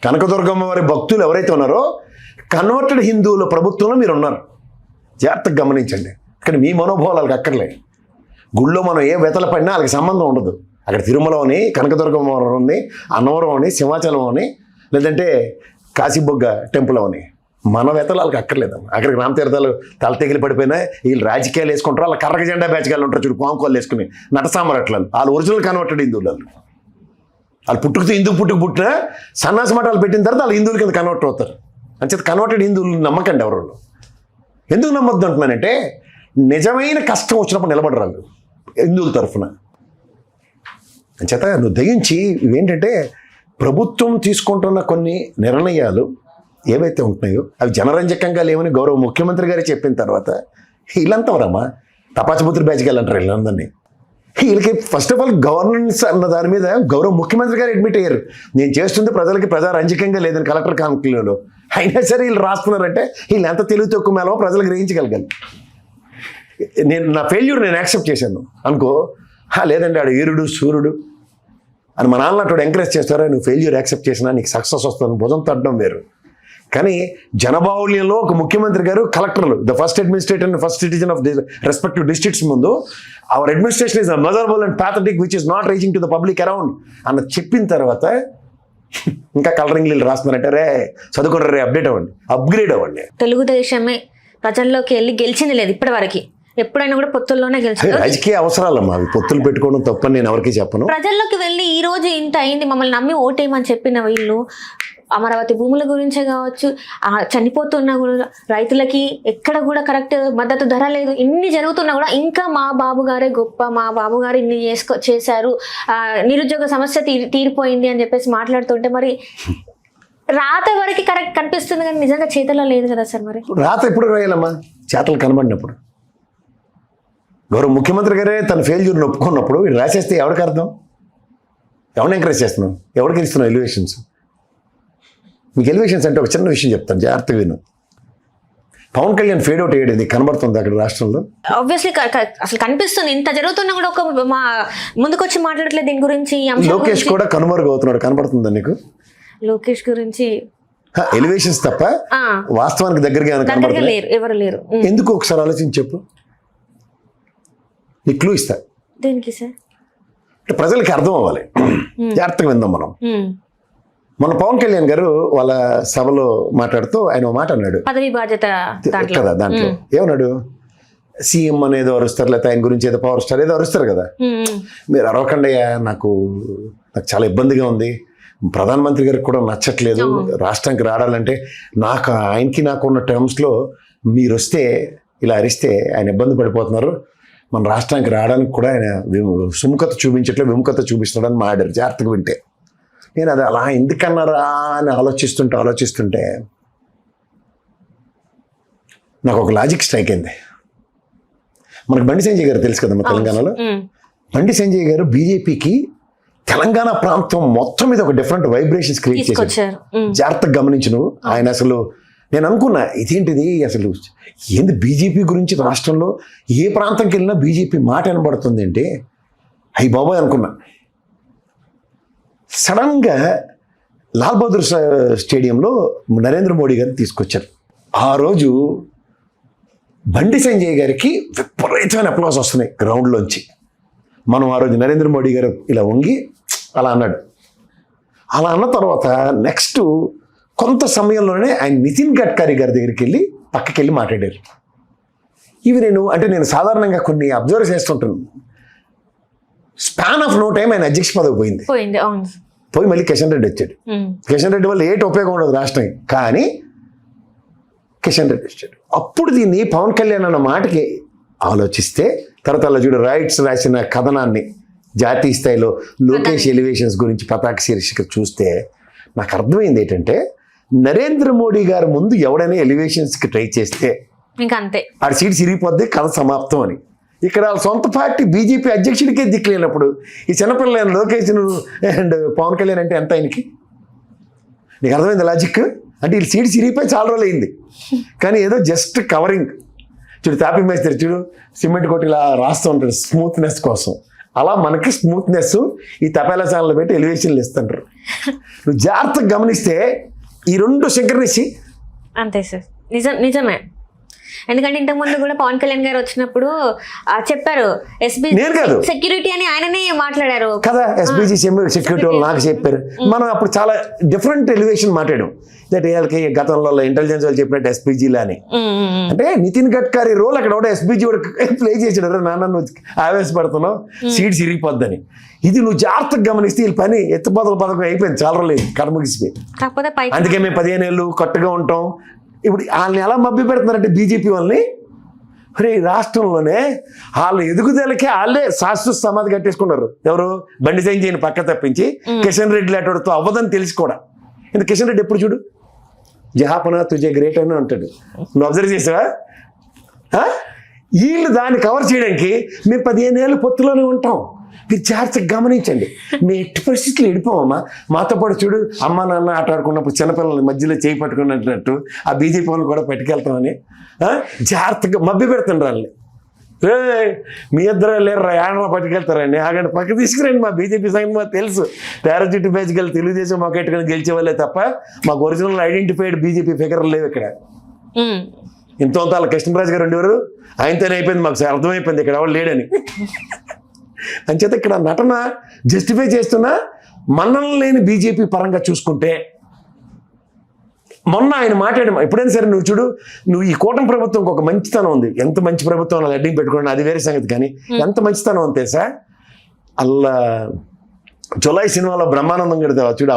కనకదుర్గమ్మ వారి భక్తులు ఎవరైతే ఉన్నారో కన్వర్టెడ్ హిందువుల ప్రభుత్వంలో మీరు ఉన్నారు. జాగ్రత్తగా గమనించండి. ఇక్కడ మీ మనోభావాలు వాళ్ళకి అక్కర్లే. గుళ్ళో మనం ఏ వెతల పడినా వాళ్ళకి సంబంధం ఉండదు. అక్కడ తిరుమల అని, కనకదుర్గమ్మ అని, అన్నవరం అని, సింహాచలం అని, లేదంటే కాశీబొగ్గ టెంపుల్ అని, మన వెతలు వాళ్ళకి అక్కర్లేదమ్మా. అక్కడికి రామతీర్థాలు తల తెగిలి పడిపోయినా వీళ్ళు రాజకీయాలు వేసుకుంటారు, వాళ్ళ కర్రక జెండా బ్యాచ్గాళ్ళు ఉంటారు చూడు, పాంకోళ్ళు వేసుకుని నటసామరట్లను. వాళ్ళు ఒరిజినల్ కన్వర్టెడ్ హిందువులు. వాళ్ళు పుట్టుకుతూ హిందువు పుట్టిన సన్నాస మఠాలు పెట్టిన తర్వాత వాళ్ళు హిందువుల కింద కన్వర్ట్ అవుతారు. అంచేత కన్వర్టెడ్ హిందువులు నమ్మకండి ఎవరు. ఎందుకు నమ్మొద్దు అంటున్నానంటే నిజమైన కష్టం వచ్చినప్పుడు నిలబడరాళ్ళు హిందువుల తరఫున. అంచేత నువ్వు దయించి ఇవేంటంటే ప్రభుత్వం తీసుకుంటున్న కొన్ని నిర్ణయాలు ఏవైతే ఉంటున్నాయో అవి జనరంజకంగా లేవని గౌరవ ముఖ్యమంత్రి గారు చెప్పిన తర్వాత వీళ్ళంతా ఎవరమ్మా తపాచపుత్రి బ్యాచ్కి వెళ్ళంటారు వీళ్ళందరినీ. వీళ్ళకి ఫస్ట్ ఆఫ్ ఆల్ గవర్నెన్స్ అన్న దాని మీద గౌరవ ముఖ్యమంత్రి గారు అడ్మిట్ అయ్యారు. నేను చేస్తుంది ప్రజలకి ప్రజారంజకంగా లేదని కలెక్టర్ కాన్క్లేవ్లో. అయినా సరే వీళ్ళు రాస్తున్నారంటే వీళ్ళు ఎంత తెలివి తక్కువ మేలో ప్రజలకు గ్రహించగలగాలి. నా ఫెయిల్యూర్ నేను యాక్సెప్ట్ చేశాను అనుకో, లేదండి ఆడు వీరుడు సూర్యుడు అని మా నాన్న అటు ఎంకరేజ్ చేస్తారా, నువ్వు ఫెయిల్యూర్ యాక్సెప్ట్ చేసినా నీకు సక్సెస్ వస్తుంది భుజం తట్టడం వేరు. కానీ జనబాహుళ్యంలో ఒక ముఖ్యమంత్రి గారు కలెక్టర్లు the first administrator and first citizen of the respective districts ముందు our administration is measurable and pathetic which is not reaching to the public around అన్న చెప్పిన తర్వాత ఇంకా కలరింగ్ నీళ్ళు రాస్తున్నారంటే రే చదువుకుంటారు, రే అప్గ్రేడ్ అవ్వండి. తెలుగుదేశమే ప్రజల్లోకి వెళ్ళి గెలిచింది లేదు ఇప్పటి వరకు. ఎప్పుడైనా కూడా పొత్తుల్లోనే గెలిచింది. రాజకీయ అవసరాలమ్మా అవి, పొత్తులు పెట్టుకోవడం తప్పని నేను ఎవరికి చెప్పను. ప్రజల్లోకి వెళ్ళి ఈ రోజు ఇంత అయింది మమ్మల్ని నమ్మి ఓటేయమని చెప్పిన వీళ్ళు అమరావతి భూముల గురించే కావచ్చు, చనిపోతున్నా కూడా రైతులకి ఎక్కడ కూడా కరెక్ట్ మద్దతు ధర లేదు, ఇన్ని జరుగుతున్నా కూడా ఇంకా మా బాబు గారే గొప్ప, మా బాబు గారు ఇన్ని చేశారు, నిరుద్యోగ సమస్య తీరిపోయింది అని చెప్పేసి మాట్లాడుతుంటే మరి రాత వరకు కరెక్ట్ కనిపిస్తుంది కానీ నిజంగా చేతల్లో లేదు కదా సార్. మరి రాత ఎప్పుడు రాయాలమ్మా? చేతలు కనబడినప్పుడు. గౌరవ ముఖ్యమంత్రి గారే తన ఫెయిల్యూర్ని ఒప్పుకున్నప్పుడు వీడు రాసేస్తే ఎవరికి అర్థం? ఎవరిని ఎంకరేజ్ చేస్తున్నావు? ఎవరికి ఇస్తున్నావు ఎలివేషన్స్? మీకు ఎలివేషన్స్ అంటే ఒక చిన్న విషయం చెప్తాను, జాగ్రత్తగా విను. పవన్ కళ్యాణ్ ఫేడ్ అవుట్ అయ్యేది కనబడుతుంది అక్కడ రాష్ట్రంలో. ఆబ్వియస్లీ అసలు కనిపిస్తుంది, ఇంత జరుగుతున్నా కూడా ఒక మా ముందుకొచ్చి మాట్లాడట్లేదు దీని గురించి. ఈ అంశం లోకేష్ గురించి. కూడా కనుమరుగు అవుతున్నాడు, కనబడుతుందా నీకు? లోకేష్ గురించి ఎలివేషన్స్ తప్ప వాస్తవానికి దగ్గరగా దగ్గరగా కనబడుతుంది. లేరు, ఎవరు లేరు. ఎందుకు ఒకసారి ఆలోచించి చెప్పు, నీకు క్లూ ఇస్తా. దేనికి సార్? అంటే ప్రజలకి అర్థం అవ్వాలి, జాగ్రత్తగా విందాం మనం. మన పవన్ కళ్యాణ్ గారు వాళ్ళ సభలో మాట్లాడుతూ ఆయన ఒక మాట అన్నాడు పదవి బాధ్యత దాంట్లో. కదా, దాంట్లో ఏమన్నాడు, సీఎం అనేది అరుస్తారు, లేకపోతే ఆయన గురించి ఏదో పవర్ స్టార్ ఏదో అరుస్తారు కదా, మీరు అరవకండయ్యా, నాకు చాలా ఇబ్బందిగా ఉంది, ప్రధానమంత్రి గారికి కూడా నచ్చట్లేదు, రాష్ట్రానికి రావాలంటే నాకు ఆయనకి నాకు ఉన్న టర్మ్స్లో మీరు వస్తే ఇలా అరిస్తే ఆయన ఇబ్బంది పడిపోతున్నారు, మన రాష్ట్రానికి రావడానికి కూడా ఆయన సుముఖత చూపించట్లేదు, విముఖత చూపిస్తున్నాడని మాట్లాడారు. జాగ్రత్తగా వింటే నేను అది అలా ఎందుకన్నారా అని ఆలోచిస్తుంటే నాకు ఒక లాజిక్ స్ట్రైక్ అయింది. మనకు బండి సంజయ్ గారు తెలుసు కదా మన తెలంగాణలో. బండి సంజయ్ గారు బీజేపీకి తెలంగాణ ప్రాంతం మొత్తం మీద ఒక డిఫరెంట్ వైబ్రేషన్స్ క్రియేట్ చేశారు. జాగ్రత్తగా గమనించు నువ్వు. ఆయన అసలు నేను అనుకున్నా ఇదేంటిది అసలు ఏంది బీజేపీ గురించి రాష్ట్రంలో ఏ ప్రాంతంకి వెళ్ళినా బీజేపీ మాట వినబడుతుంది అంటే అయ్యి బాబాయ్ అనుకున్నా. సడన్గా లాల్ బహదూర్ స్టేడియంలో నరేంద్ర మోడీ గారిని తీసుకొచ్చారు. ఆ రోజు బండి సంజయ్ గారికి విపరీతమైన అప్లాస్ వస్తున్నాయి గ్రౌండ్లోంచి. మనం ఆ రోజు నరేంద్ర మోడీ గారు ఇలా వంగి అలా అన్నాడు. అలా అన్న తర్వాత నెక్స్ట్ కొంత సమయంలోనే ఆయన నితిన్ గడ్కరీ గారి దగ్గరికి వెళ్ళి పక్కకి వెళ్ళి మాట్లాడారు. ఇవి నేను సాధారణంగా కొన్ని అబ్జర్వ్ చేస్తుంటాను. స్పాన్ ఆఫ్ నో టైం ఆయన అధ్యక్ష పదవి పోయింది. పోయి మళ్ళీ కిషన్ రెడ్డి వచ్చాడు. కిషన్ రెడ్డి వల్ల ఏటి ఉపయోగం ఉండదు రాష్ట్రం, కానీ కిషన్ రెడ్డి వచ్చాడు. అప్పుడు దీన్ని పవన్ కళ్యాణ్ అన్న మాటకి ఆలోచిస్తే తర్వాత అలా చూడు రైట్స్ రాసిన కథనాన్ని జాతీయ స్థాయిలో లోకేష్ ఎలివేషన్స్ గురించి పతాక శీర్షిక చూస్తే నాకు అర్థమైంది ఏంటంటే నరేంద్ర మోడీ గారి ముందు ఎవడైనా ఎలివేషన్స్కి ట్రై చేస్తే ఇంకా అంతే, ఆడి సీట్ సిరిగిపోద్ది, కథ సమాప్తం అని. ఇక్కడ వాళ్ళ సొంత పార్టీ బీజేపీ అధ్యక్షుడికే దిక్కులేనప్పుడు ఈ చిన్నపిల్లలైన లోకేష్ అండ్ పవన్ కళ్యాణ్ అంటే ఎంత ఆయనకి? నీకు అర్థమైంది లాజిక్? అంటే వీళ్ళు సీట్ సిరిగిపోయి చాలా రోజులు అయింది, కానీ ఏదో జస్ట్ కవరింగ్. చూడు తాపి మేస్తారు, చూడు సిమెంట్ కొట్టి ఇలా రాస్తూ ఉంటాడు స్మూత్నెస్ కోసం. అలా మనకి స్మూత్నెస్ ఈ తపేలా ఛానల్ పెట్టి ఎలివేషన్లు ఇస్తుంటారు. నువ్వు జాగ్రత్తగా గమనిస్తే ఈ రెండు శంకర్నిసి అంతే సార్. నిజమే. ఎందుకంటే ఇంతకు ముందు కూడా పవన్ కళ్యాణ్ గారు వచ్చినప్పుడు చెప్పారు ఎస్బీ సెక్యూరిటీ అని ఆయననే మాట్లాడారు కదా. ఎస్బీజీ సెక్యూరిటీ వాళ్ళు నాకు చెప్పారు. మనం అప్పుడు చాలా డిఫరెంట్ ఎలివేషన్ మాట్లాడాం. దట్ వీళ్ళకి గతంలో ఇంటెలిజెన్స్ వాళ్ళు చెప్పినట్టు ఎస్పీజీలా అని. అంటే నితిన్ గడ్కరీ రోల్ అక్కడ కూడా ఎస్పీజీ ప్లే చేసాడు. నాన్న నువ్వు ఆవేశపడుతున్నావు, సీట్స్ ఇరిగిపోద్దని. ఇది నువ్వు జాగ్రత్తగా గమనిస్తే వీళ్ళ పని ఎత్తుపోతల పథకం అయిపోయింది, చాలా రోజులు కర్మగిసిపోయి. అందుకే మేము 15 ఏళ్ళు కట్టుగా ఉంటాం. ఇప్పుడు వాళ్ళని ఎలా మభ్య పెడుతున్నారంటే బీజేపీ వాళ్ళని, అరే రాష్ట్రంలోనే వాళ్ళ ఎదుగుదలకే వాళ్ళే శాశ్వత సమాధి కట్టేసుకున్నారు. ఎవరు? బండి సంజయ్ని పక్క తప్పించి కిషన్ రెడ్డి లాంటితో అవ్వదని తెలిసి కూడా. ఇంత కిషన్ రెడ్డి ఎప్పుడు చూడు జహాపనా తుజే గ్రేట్ అని అంటాడు. నువ్వు అబ్జర్వ్ చేసావా? వీళ్ళు దాన్ని కవర్ చేయడానికి మేము 15 ఏళ్ళు పొత్తులోనే ఉంటాం. మీరు జాగ్రత్తగా గమనించండి. మేము ఎట్టి పరిస్థితులు వెళ్ళిపోవమ్మా. మాతో పాటు చూడు అమ్మ నాన్న ఆట ఆడుకున్నప్పుడు చిన్నపిల్లల మధ్యలో చేయి పట్టుకున్నట్టు ఆ బీజేపీ వాళ్ళు కూడా పట్టుకెళ్తామని జాగ్రత్తగా మభ్య పెడుతుండ్రు వాళ్ళని. మీ ఇద్దరు లేరు యాడలో పట్టుకెళ్తారండి, ఆగండి పక్క తీసుకురండి. మా బీజేపీ సంగతి మాకు తెలుసు. పారాచూట్ బ్యాచ్ గెలి తెలుగుదేశం మాకు ఎట్టుకొని గెలిచే వాళ్ళే తప్ప మాకు ఒరిజినల్ ఐడెంటిఫైడ్ బీజేపీ ఫిగర్లు లేవు ఇక్కడ. ఇంత వాళ్ళ కృష్ణరాజు గారు ఉండేవారు, ఆయనతోనే అయిపోయింది. మాకు అర్థమైపోయింది ఇక్కడ ఎవరు లేడని. అంచేత ఇక్కడ నటన జస్టిఫై చేస్తున్నా మన్నన లేని బీజేపీ పరంగా చూసుకుంటే మొన్న ఆయన మాట్లాడమా ఎప్పుడైనా సరే నువ్వు చూడు, నువ్వు ఈ కూటమి ప్రభుత్వం ఒక మంచితనం ఉంది. ఎంత మంచి ప్రభుత్వం అడ్డింగ్ పెట్టుకోండి, అది వేరే సంగతి. కానీ ఎంత మంచితనం ఉంది తెలుసా? అల్లా జులై సినిమాలో బ్రహ్మానందం గడితే చూడు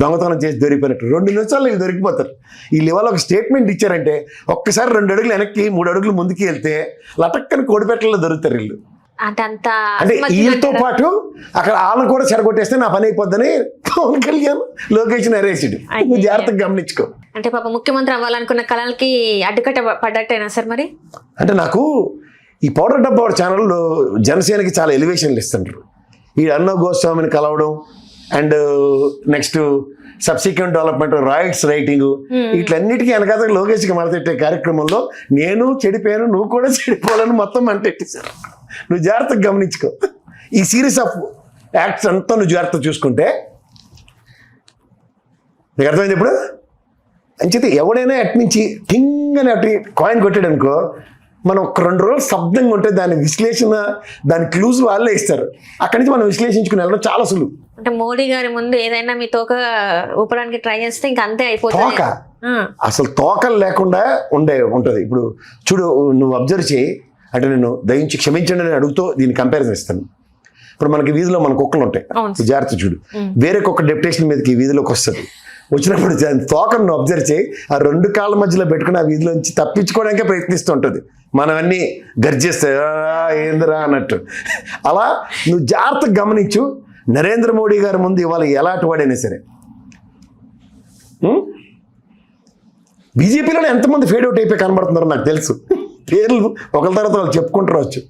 దొంగతనం చేసి దొరికిపోయినట్టు 2 నిమిషాలు వీళ్ళు దొరికిపోతారు. వీళ్ళు ఇవాళ ఒక స్టేట్మెంట్ ఇచ్చారంటే ఒక్కసారి 2 అడుగులు వెనక్కి 3 అడుగులు ముందుకి వెళ్తే లటక్కని కోడిపెట్టలో దొరుకుతారు వీళ్ళు. అంటే వీళ్ళతో పాటు అక్కడ వాళ్ళని కూడా చెడగొట్టేస్తే నా పని అయిపోద్దని పవన్ కళ్యాణ్ లోకేష్ అరేసిడు. నువ్వు జాగ్రత్తగా గమనించుకో. అంటే పాప ముఖ్యమంత్రి అవ్వాలనుకున్న కళలకి అడ్డుకట్ట పడ్డట్టేనా సార్ మరి? అంటే నాకు ఈ పౌడర్ డబ్బా ఛానల్లో జనసేనకి చాలా ఎలివేషన్లు ఇస్తుంటారు. ఈ అన్నో గోస్వామిని కలవడం, and next subsequent development, riots writing, వీటిలన్నిటికీ వెనకాల లోకేష్కి మడతెట్టే కార్యక్రమంలో నేను చెడిపోయాను, నువ్వు కూడా చెడిపోవాలని మొత్తం మంటెట్టేశారు. నువ్వు జాగ్రత్తగా గమనించుకో. ఈ సిరీస్ ఆఫ్ యాక్ట్స్ అంతా నువ్వు జాగ్రత్త చూసుకుంటే నీకు అర్థమైంది. ఇప్పుడు అంచేతే ఎవడైనా అట్నుంచి టింగ్ అని అటు కాయిన్ కొట్టాడు అనుకో, మనం ఒక 2 రోజులు శబ్దంగా ఉంటే దాని విశ్లేషణ, దాని క్లూజ్ వాళ్ళే ఇస్తారు. అక్కడి నుంచి మనం విశ్లేషించుకుని వెళ్ళడం చాలా సులువు. అంటే మోడీ గారి ముందు ఏదైనా మీ తోక ఊపడానికి ట్రై చేస్తే ఇంకా అంతే అయిపోతుంది. తోక అసలు తోకలు లేకుండా ఉంటుంది. ఇప్పుడు చూడు, నువ్వు అబ్జర్వ్ చేయి, అంటే నేను దయించి క్షమించండి అని అడుగుతూ దీన్ని కంపారిజన్ ఇస్తాను. ఇప్పుడు మనకి వీధిలో మన కుక్కలు ఉంటాయి, జాగ్రత్త చూడు. వేరే కుక్క డెప్యుటేషన్ మీదకి వీధిలోకి వస్తుంది, వచ్చినప్పుడు తోకను నువ్వు అబ్జర్వ్ చేయి, ఆ 2 కాళ్ళ మధ్యలో పెట్టుకుని ఆ వీధిలోంచి తప్పించుకోవడానికే ప్రయత్నిస్తూ ఉంటుంది. మనవన్నీ గర్జిస్తే ఏందిరా అన్నట్టు. అలా నువ్వు జాగ్రత్తగా గమనించు. నరేంద్ర మోడీ గారి ముందు ఇవాళ ఎలాంటి వాడైనా సరే, బీజేపీలో ఎంతమంది ఫేడ్ అవుట్ అయిపోయి కనబడుతున్నారో నాకు తెలుసు. పేర్లు ఒకరి తర్వాత వాళ్ళు చెప్పుకుంటూ రావచ్చు.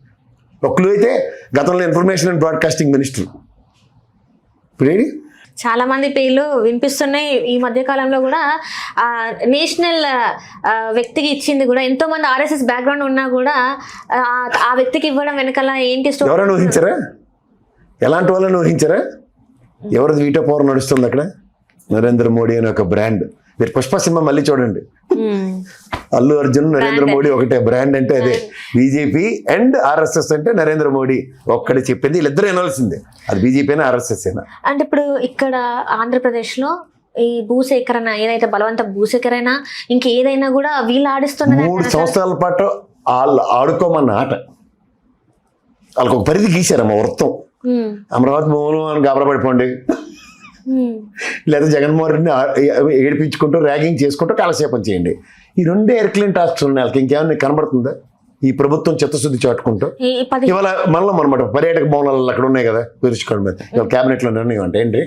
ఒకళ్ళు అయితే గతంలో ఇన్ఫర్మేషన్ అండ్ బ్రాడ్కాస్టింగ్ మినిస్టర్, ఇప్పుడు చాలా మంది పేర్లు వినిపిస్తున్నాయి. ఈ మధ్య కాలంలో కూడా నేషనల్ వ్యక్తికి ఇచ్చింది కూడా ఎంతో మంది RSS బ్యాక్గ్రౌండ్ ఉన్నా కూడా ఆ వ్యక్తికి ఇవ్వడం వెనకాల ఏంటి స్టోరీ? ఎవరైనా ఊహించారా? ఎలాంటి వాళ్ళని ఊహించారా? ఎవరిది వీటో పవర్ నడుస్తుంది అక్కడ? నరేంద్ర మోడీ అనే ఒక బ్రాండ్. మీరు పుష్ప సినిమా మళ్ళీ చూడండి, అల్లు అర్జున్ నరేంద్ర మోడీ ఒకటే బ్రాండ్. అంటే అదే బీజేపీ అండ్ RSS అంటే నరేంద్ర మోడీ ఒక్కడే చెప్పింది. వీళ్ళిద్దరూ వినాల్సిందే, అది బీజేపీ అయినా RSS అయినా. అంటే ఇప్పుడు ఇక్కడ ఆంధ్రప్రదేశ్లో ఈ భూసేకరణ ఏదైతే బలవంత భూసేకరణ ఇంకేదైనా కూడా వీళ్ళు ఆడిస్తున్నది. 3 సంవత్సరాల పాటు వాళ్ళు ఆడుకోమన్న ఆట వాళ్ళకి ఒక పరిధి గీశారమ్మ, వృత్తం. అమరావతి భూములు అని గాబరపడిపోండి, లేదా జగన్మోహన్ రెడ్డిని ఏడిపించుకుంటూ ర్యాగింగ్ చేసుకుంటూ కాలక్షేపం చేయండి. ఈ 2 ఎర్క్లెంట్ టాస్క్స్ ఉన్నాయి వాళ్ళకి. ఇంకేమైనా కనబడుతుందా ఈ ప్రభుత్వం చిత్తశుద్ధి చాటుకుంటూ? ఇవాళ మనలో అనమాట పర్యాటక భవనాలు అక్కడ ఉన్నాయి కదా, విరుచుకోవడం మీద ఇవాళ క్యాబినెట్ లో నిర్ణయం అంటే ఏంటి,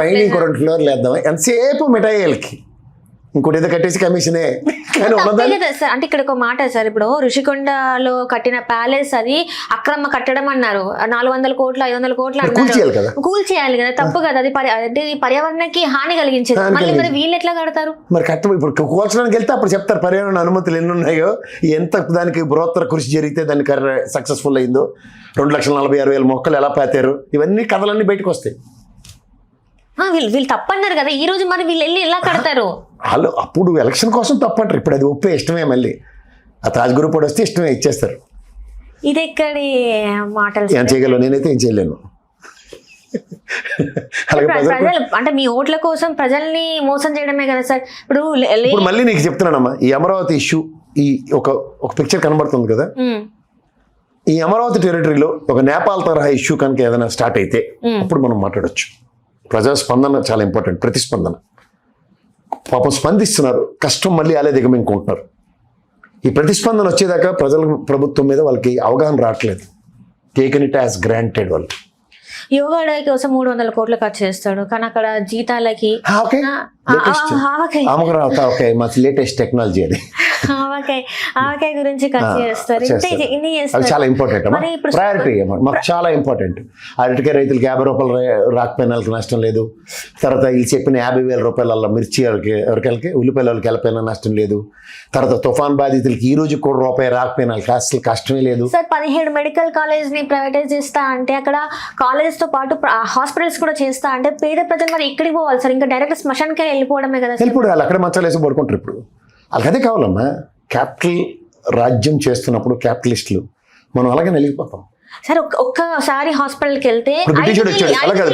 పైన ఇంకో 2 ఫ్లోర్లు వేద్దాం, ఎంతసేపు మిఠాయిలకి ఇంకోటి ఏదో కట్టేసి కమిషనే. అంటే ఇక్కడ ఒక మాట సార్, ఇప్పుడు ఋషికొండలో కట్టిన ప్యాలెస్ అది అక్రమ కట్టడం అన్నారు. 400 కోట్లు 500 కోట్లు అన్నారు, కూల్ చేయాలి కదా, తప్పు కదా అది. అంటే పర్యావరణానికి హాని కలిగించేది. మళ్ళీ మరి వీళ్ళు ఎట్లా కడతారు? మరి కట్టం ఇప్పుడు కూల్చడానికి వెళ్తే అప్పుడు చెప్తారు పర్యావరణ అనుమతులు ఎన్ని ఉన్నాయో, ఎంత దానికి బృహత్తర కృషి జరిగితే దానికి సక్సెస్ఫుల్ అయిందో, 2,46,000 మొక్కలు ఎలా పాతారు, ఇవన్నీ కథలన్నీ బయటకు వస్తాయి. వీళ్ళు తప్పన్నారు కదా ఈ రోజు, మరి వీళ్ళు వెళ్ళి ఎలా కడతారు? వాళ్ళు అప్పుడు ఎలక్షన్ కోసం తప్పంటారు, ఇప్పుడు అది ఒప్పే ఇష్టమే. మళ్ళీ ఆ తాజ్ గ్రూప్ వస్తే ఇష్టమే ఇచ్చేస్తారు. ఇది ఎక్కడి మాటలు? ఏం చేయగలను, నేనైతే ఏం చేయలేను. అంటే మీ ఓట్ల కోసం ప్రజల్ని మోసం చేయడమే కదా సార్. ఇప్పుడు మళ్ళీ నీకు చెప్తున్నానమ్మా, ఈ అమరావతి ఇష్యూ, ఈ ఒక పిక్చర్ కనబడుతుంది కదా, ఈ అమరావతి టెరిటరీలో ఒక నేపాల్ తరహా ఇష్యూ కనుక ఏదైనా స్టార్ట్ అయితే అప్పుడు మనం మాట్లాడొచ్చు. ప్రజాస్పందన చాలా ఇంపార్టెంట్, ప్రతిస్పందన. పాపం స్పందిస్తున్నారు, కష్టం మళ్ళీ అలే దిగమింగుకుంటున్నారు. ఈ ప్రతిస్పందన వచ్చేదాకా ప్రజల ప్రభుత్వం మీద వాళ్ళకి అవగాహన రావట్లేదు. Taken it as granted. వాళ్ళు యోగా డే కోసం 300 కోట్లు ఖర్చు చేస్తాడు, కానీ అక్కడ జీతాలకి లేటెస్ట్ టెక్నాలజీ అది ఆవకాయ గురించి ఖర్చు చేస్తారు. చాలా ఇంపార్టెంట్, ప్రయారిటీ మాకు చాలా ఇంపార్టెంట్. అరటికాయ రైతులకి 50 రూపాయలు రాకపోయినా వాళ్ళకి నష్టం లేదు. తర్వాత వీళ్ళు చెప్పిన 50,000 రూపాయల మిర్చి ఎవరికెళ్ళకి ఉల్లిపాయల వాళ్ళకి వెళ్ళిపోయినా నష్టం లేదు. తర్వాత తుఫాన్ బాధితులకి ఈ రోజు కూడా రూపాయి రాకపోయినా వాళ్ళకి అసలు కష్టమే లేదు. సార్ 17 మెడికల్ కాలేజ్ ని ప్రైవేటైజ్ చేస్తా అంటే, అక్కడ కాలేజ్ తో పాటు హాస్పిటల్స్ కూడా చేస్తా అంటే పేద ప్రజలు మరి ఎక్కడికి పోవాలి సార్? ఇంకా డైరెక్ట్ శ్మశానికి వెళ్ళిపోవడమే కదా. వెళ్ళిపోవాలి, అక్కడ మంచాలు వేసి పడుకుంటారు. ఇప్పుడు వాళ్ళకి అదే కావాలమ్మా. క్యాపిటల్ రాజ్యం చేస్తున్నప్పుడు క్యాపిటలిస్టులు మనం అలాగే నలిగిపోతాం. సార్ ఒక్కసారి హాస్పిటల్కి వెళ్తే బ్రిటిషుడు వచ్చాడు, అలా కదా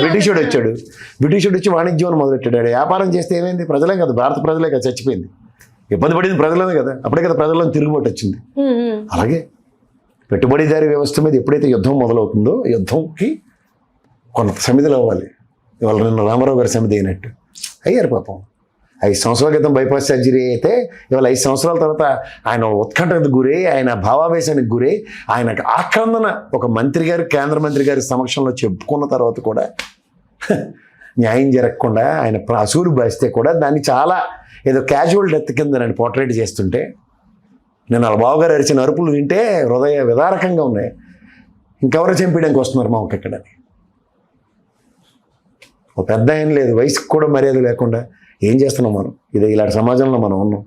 బ్రిటిషుడు వచ్చి వాణిజ్యం మొదలెట్టాడు. వ్యాపారం చేస్తే ఏమైంది? ప్రజలే కదా, భారత ప్రజలే కదా చచ్చిపోయింది. ఇబ్బంది పడింది ప్రజలనే కదా, అప్పుడే కదా ప్రజల్లో తిరుగుబాటు వచ్చింది. అలాగే పెట్టుబడిదారీ వ్యవస్థ మీద ఎప్పుడైతే యుద్ధం మొదలవుతుందో, యుద్ధంకి కొంత సమిధులు అవ్వాలి. ఇవాళ నిన్న రామారావు గారి సమిధి అయినట్టు అయ్యారు పాపం. 5 సంవత్సరాల క్రితం బైపాస్ సర్జరీ అయితే ఇవాళ 5 సంవత్సరాల తర్వాత ఆయన ఉత్కంఠకు గురై, ఆయన భావావేశానికి గురై, ఆయన ఆక్రందన ఒక మంత్రి గారు, కేంద్ర మంత్రి గారి సమక్షంలో చెప్పుకున్న తర్వాత కూడా న్యాయం జరగకుండా ఆయన అసూరు బాస్తే కూడా దాన్ని చాలా ఏదో క్యాజువల్ డెత్ కింద నన్ను పోర్ట్రేట్ చేస్తుంటే, నేను వాళ్ళ బావగారు అరిచిన అరుపులు వింటే హృదయ విదారకంగా ఉన్నాయి. ఇంకెవరో చంపేయడానికి వస్తున్నారు మా ఒక్కడని. ఒక పెద్ద ఆయన లేదు, వయసుకు కూడా మర్యాద లేకుండా ఏం చేస్తున్నాం మనం? ఇలాంటి సమాజంలో మనం ఉన్నాం.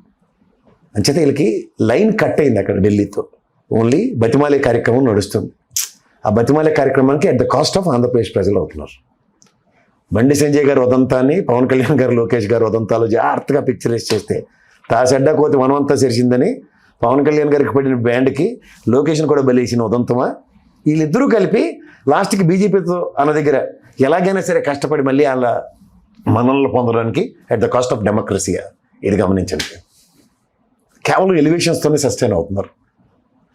అంచేత వీళ్ళకి లైన్ కట్ అయింది అక్కడ ఢిల్లీతో. ఓన్లీ బతిమాలే కార్యక్రమం నడుస్తుంది. ఆ బతిమాలే కార్యక్రమానికి at the cost of Andhra Pradesh ప్రజలు అవుతున్నారు. బండి సంజయ్ గారు ఉదంతాన్ని పవన్ కళ్యాణ్ గారు, లోకేష్ గారు ఉదంతాలు జాగ్రత్తగా పిక్చరైజ్ చేస్తే తాసడ్డ కోతి మనమంతా చేసిందని పవన్ కళ్యాణ్ గారికి పడిన బ్యాండ్కి లొకేషన్ కూడా బలేసిన ఉదంతమా? వీళ్ళిద్దరూ కలిపి లాస్ట్కి బీజేపీతో అన్న దగ్గర ఎలాగైనా సరే కష్టపడి మళ్ళీ వాళ్ళ మనల్ని పొందడానికి at the cost of democracy. ఇది గమనించండి. కేవలం ఎలివేషన్స్తోనే సస్టైన్ అవుతున్నారు.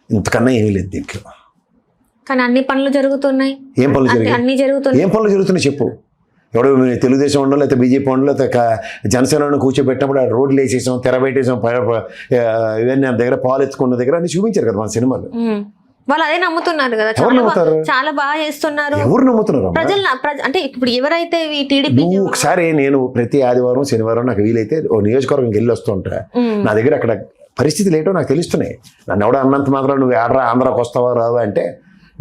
ఇంతకన్నా ఏమీ లేదు దీంట్లో. కానీ అన్ని పనులు జరుగుతున్నాయి. ఏం పనులు జరుగుతున్నాయి? ఏం పనులు జరుగుతున్నాయి చెప్పు. ఎవడో తెలుగుదేశం ఉండడం, లేకపోతే బీజేపీ ఉండడం, లేకపోతే జనసేనను కూర్చోబెట్టినప్పుడు ఆ రోడ్లు వేసేసాం, తెర పెట్టేసాం, ఇవన్నీ దగ్గర పాలు ఎత్తుకున్న దగ్గర అన్ని చూపించారు కదా మన సినిమాలు. వాళ్ళు అదే నమ్ముతున్నారు కదా. చాలా బాగా చేస్తున్నారు. ఎవరు నమ్ముతున్నారు? అంటే ఇప్పుడు ఎవరైతే టీడీపీ. ఒకసారి నేను ప్రతి ఆదివారం శనివారం నాకు వీలైతే ఓ నియోజకవర్గంకి వెళ్ళి వస్తూ ఉంటా. నా దగ్గర అక్కడ పరిస్థితులు ఏంటో నాకు తెలుస్తున్నాయి. నన్ను ఎవడో అన్నంత మాత్రం నువ్వు ఆడరా ఆంధ్రాకి వస్తావా రావా అంటే,